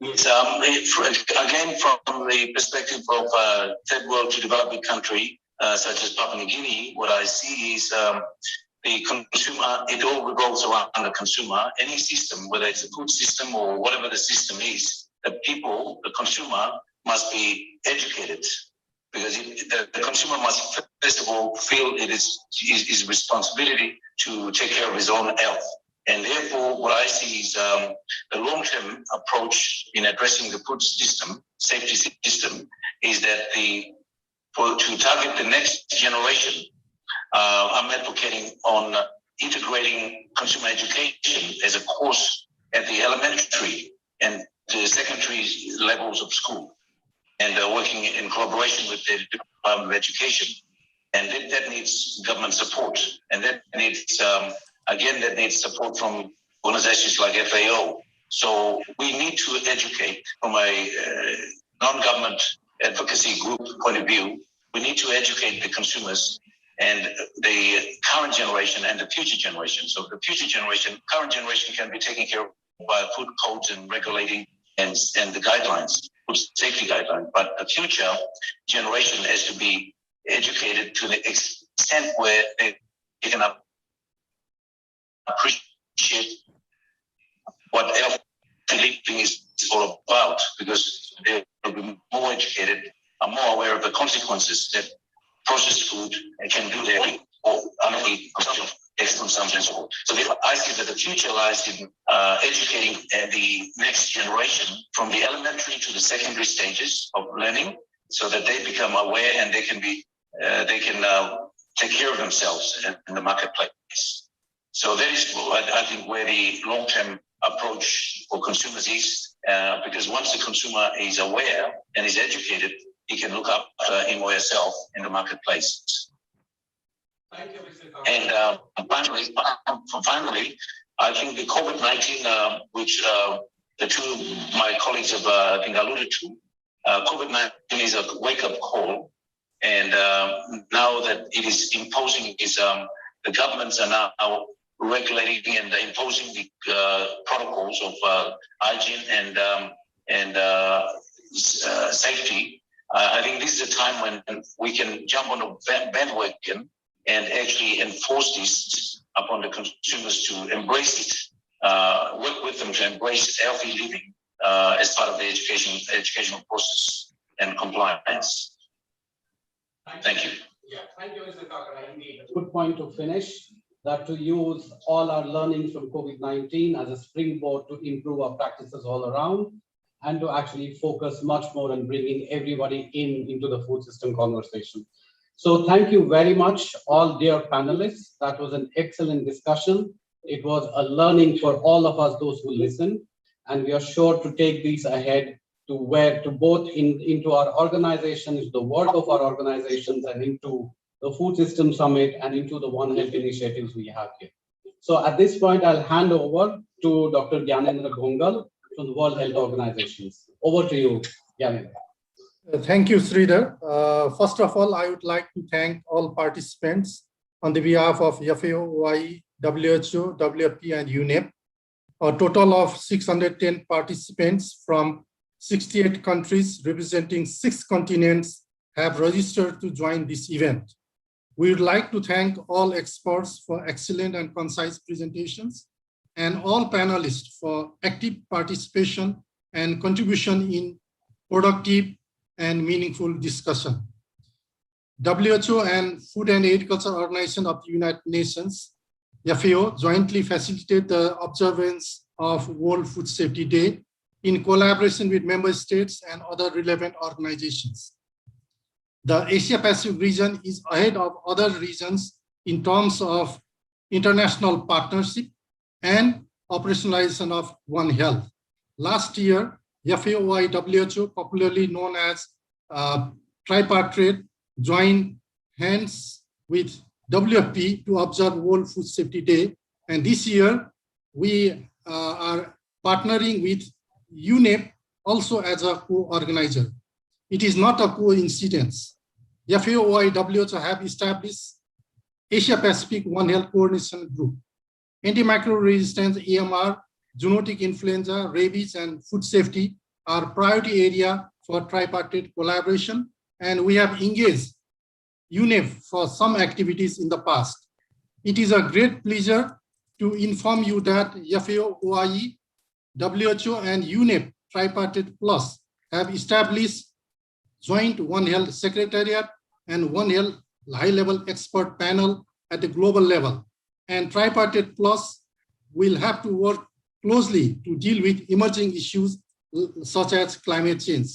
Yes, again, from the perspective of third world to developing country, such as Papua New Guinea, what I see is the consumer, it all revolves around the consumer. Any system, whether it's a food system or whatever the system is, the people, the consumer, must be educated, because the consumer must first of all feel it is his responsibility to take care of his own health. And therefore, what I see is the long-term approach in addressing the food system, safety system, is that to target the next generation, I'm advocating on integrating consumer education as a course at the elementary and the secondary levels of school, and working in collaboration with the Department of Education. And that needs government support. And that needs, again, that needs support from organizations like FAO. So we need to educate from a non-government advocacy group point of view. We need to educate the consumers and the current generation and the future generation. So the future generation, current generation can be taken care of by food codes and regulating and the guidelines, food safety guidelines. But the future generation has to be educated to the extent where they can appreciate what healthy living is all about, because they will be more educated and more aware of the consequences that processed food can do there, or unhealthy consumption. So I see that the future lies in educating the next generation from the elementary to the secondary stages of learning, so that they become aware and they can take care of themselves in the marketplace. So that is, I think, where the long-term approach for consumers is, because once the consumer is aware and is educated, he can look up him or herself in the marketplace. Thank you, Mr. And finally, I think the COVID-19, which the two my colleagues have, I think, alluded to, COVID-19 is a wake-up call. And now that it is imposing, the governments are now regulating and imposing the protocols of hygiene and safety. I think this is a time when we can jump on a bandwagon and actually enforce this upon the consumers to embrace it, work with them to embrace healthy living as part of the educational process and compliance. Thank you. Yeah, thank you, Mr. Kakara. Indeed, a good point to finish, that to use all our learnings from COVID-19 as a springboard to improve our practices all around, and to actually focus much more on bringing everybody into the food system conversation. So thank you very much, all dear panelists. That was an excellent discussion. It was a learning for all of us, those who listened, and we are sure to take these ahead to both into our organizations, the work of our organizations, and into the Food System Summit and into the One Health initiatives we have here. So at this point, I'll hand over to Dr. Gyanendra Ghongal from the World Health Organizations. Over to you, Gyanendra. Thank you, Sridhar. First of all, I would like to thank all participants on the behalf of FAO, OIE, WHO, WFP, and UNEP. A total of 610 participants from 68 countries representing 6 continents have registered to join this event. We would like to thank all experts for excellent and concise presentations, and all panelists for active participation and contribution in productive and meaningful discussion. WHO and Food and Agriculture Organization of the United Nations, FAO, jointly facilitate the observance of World Food Safety Day in collaboration with member states and other relevant organizations. The Asia-Pacific region is ahead of other regions in terms of international partnership and operationalization of One Health. Last year, FAO, WHO, popularly known as Tripartite, joined hands with WFP to observe World Food Safety Day. And this year, we are partnering with UNEP also as a co-organizer. It is not a coincidence. FAO, WHO have established Asia-Pacific One Health Coordination Group. Antimicrobial resistance, AMR, zoonotic influenza, rabies, and food safety are priority area for tripartite collaboration, and we have engaged UNEP for some activities in the past. It is a great pleasure to inform you that FAO, OIE, WHO, and UNEP Tripartite Plus have established joint One Health Secretariat and One Health high-level expert panel at the global level. And Tripartite Plus will have to work closely to deal with emerging issues such as climate change.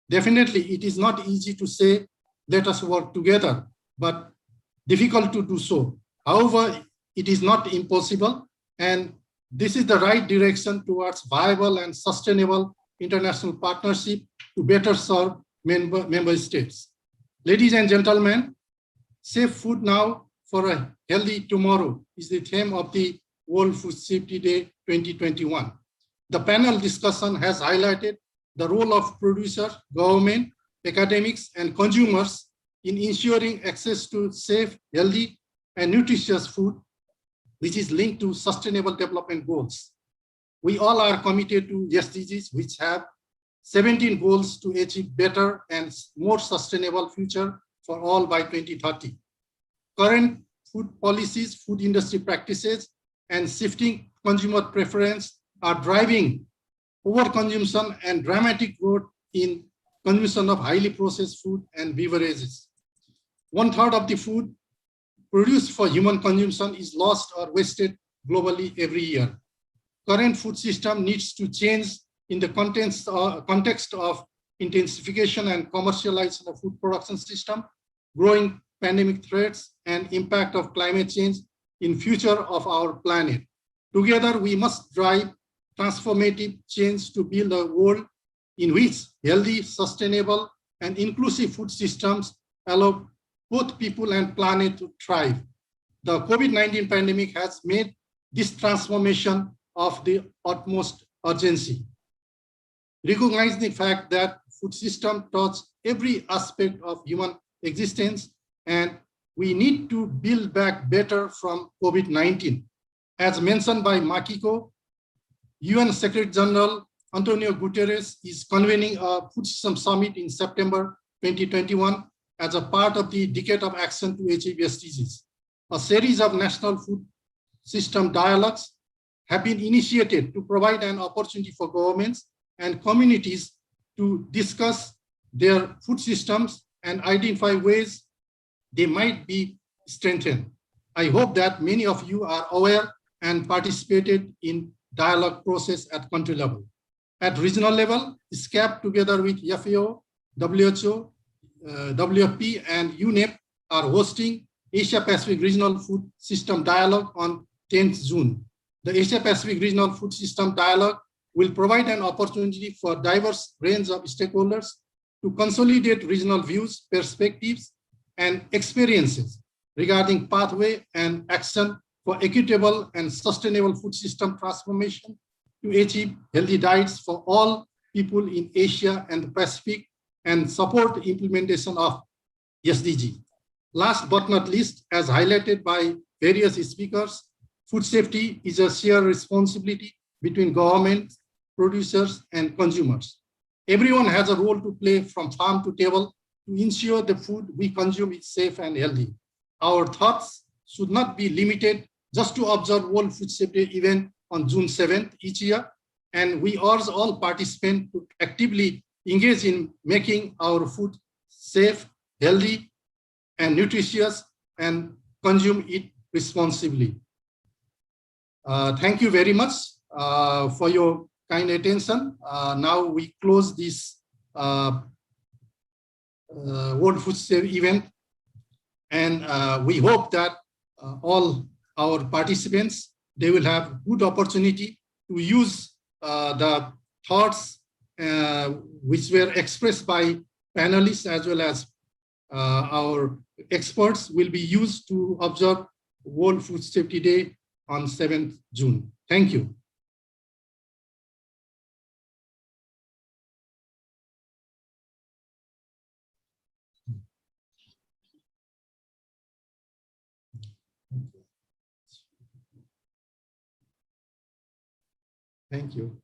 Definitely, it is not easy to say, let us work together, but difficult to do so. However, it is not impossible, and this is the right direction towards viable and sustainable international partnership to better serve member states. Ladies and gentlemen, safe food now for a healthy tomorrow is the theme of the World Food Safety Day 2021. The panel discussion has highlighted the role of producers, government, academics, and consumers in ensuring access to safe, healthy, and nutritious food, which is linked to sustainable development goals. We all are committed to SDGs, which have 17 goals to achieve better and more sustainable future for all by 2030. Current food policies, food industry practices, and shifting consumer preference are driving overconsumption and dramatic growth in consumption of highly processed food and beverages. 1/3 of the food produced for human consumption is lost or wasted globally every year. Current food system needs to change in the context of intensification and commercialization of food production system, growing pandemic threats, and impact of climate change in future of our planet. Together, we must drive transformative change to build a world in which healthy, sustainable, and inclusive food systems allow both people and planet to thrive. The COVID-19 pandemic has made this transformation of the utmost urgency. Recognize the fact that food system touch every aspect of human existence, and we need to build back better from COVID-19. As mentioned by Makiko, UN Secretary General Antonio Guterres is convening a food system summit in September 2021 as a part of the Decade of Action to achieve SDGs. A series of national food system dialogues have been initiated to provide an opportunity for governments and communities to discuss their food systems and identify ways they might be strengthened. I hope that many of you are aware and participated in dialogue process at country level. At regional level, SCAP together with FAO, WHO, WFP, and UNEP are hosting Asia Pacific Regional Food System Dialogue on 10th June. The Asia Pacific Regional Food System Dialogue will provide an opportunity for diverse range of stakeholders to consolidate regional views, perspectives, and experiences regarding pathway and action for equitable and sustainable food system transformation to achieve healthy diets for all people in Asia and the Pacific and support the implementation of SDG. Last but not least, as highlighted by various speakers, food safety is a shared responsibility between government, producers, and consumers. Everyone has a role to play from farm to table to ensure the food we consume is safe and healthy. Our thoughts should not be limited just to observe World Food Safety event on June 7th each year, and we urge all participants to actively engage in making our food safe, healthy, and nutritious, and consume it responsibly. Thank you very much for your kind attention. Now we close this World Food Safety event, and we hope that all our participants, they will have good opportunity to use the thoughts which were expressed by panelists as well as our experts will be used to observe World Food Safety Day on 7th June. Thank you. Thank you.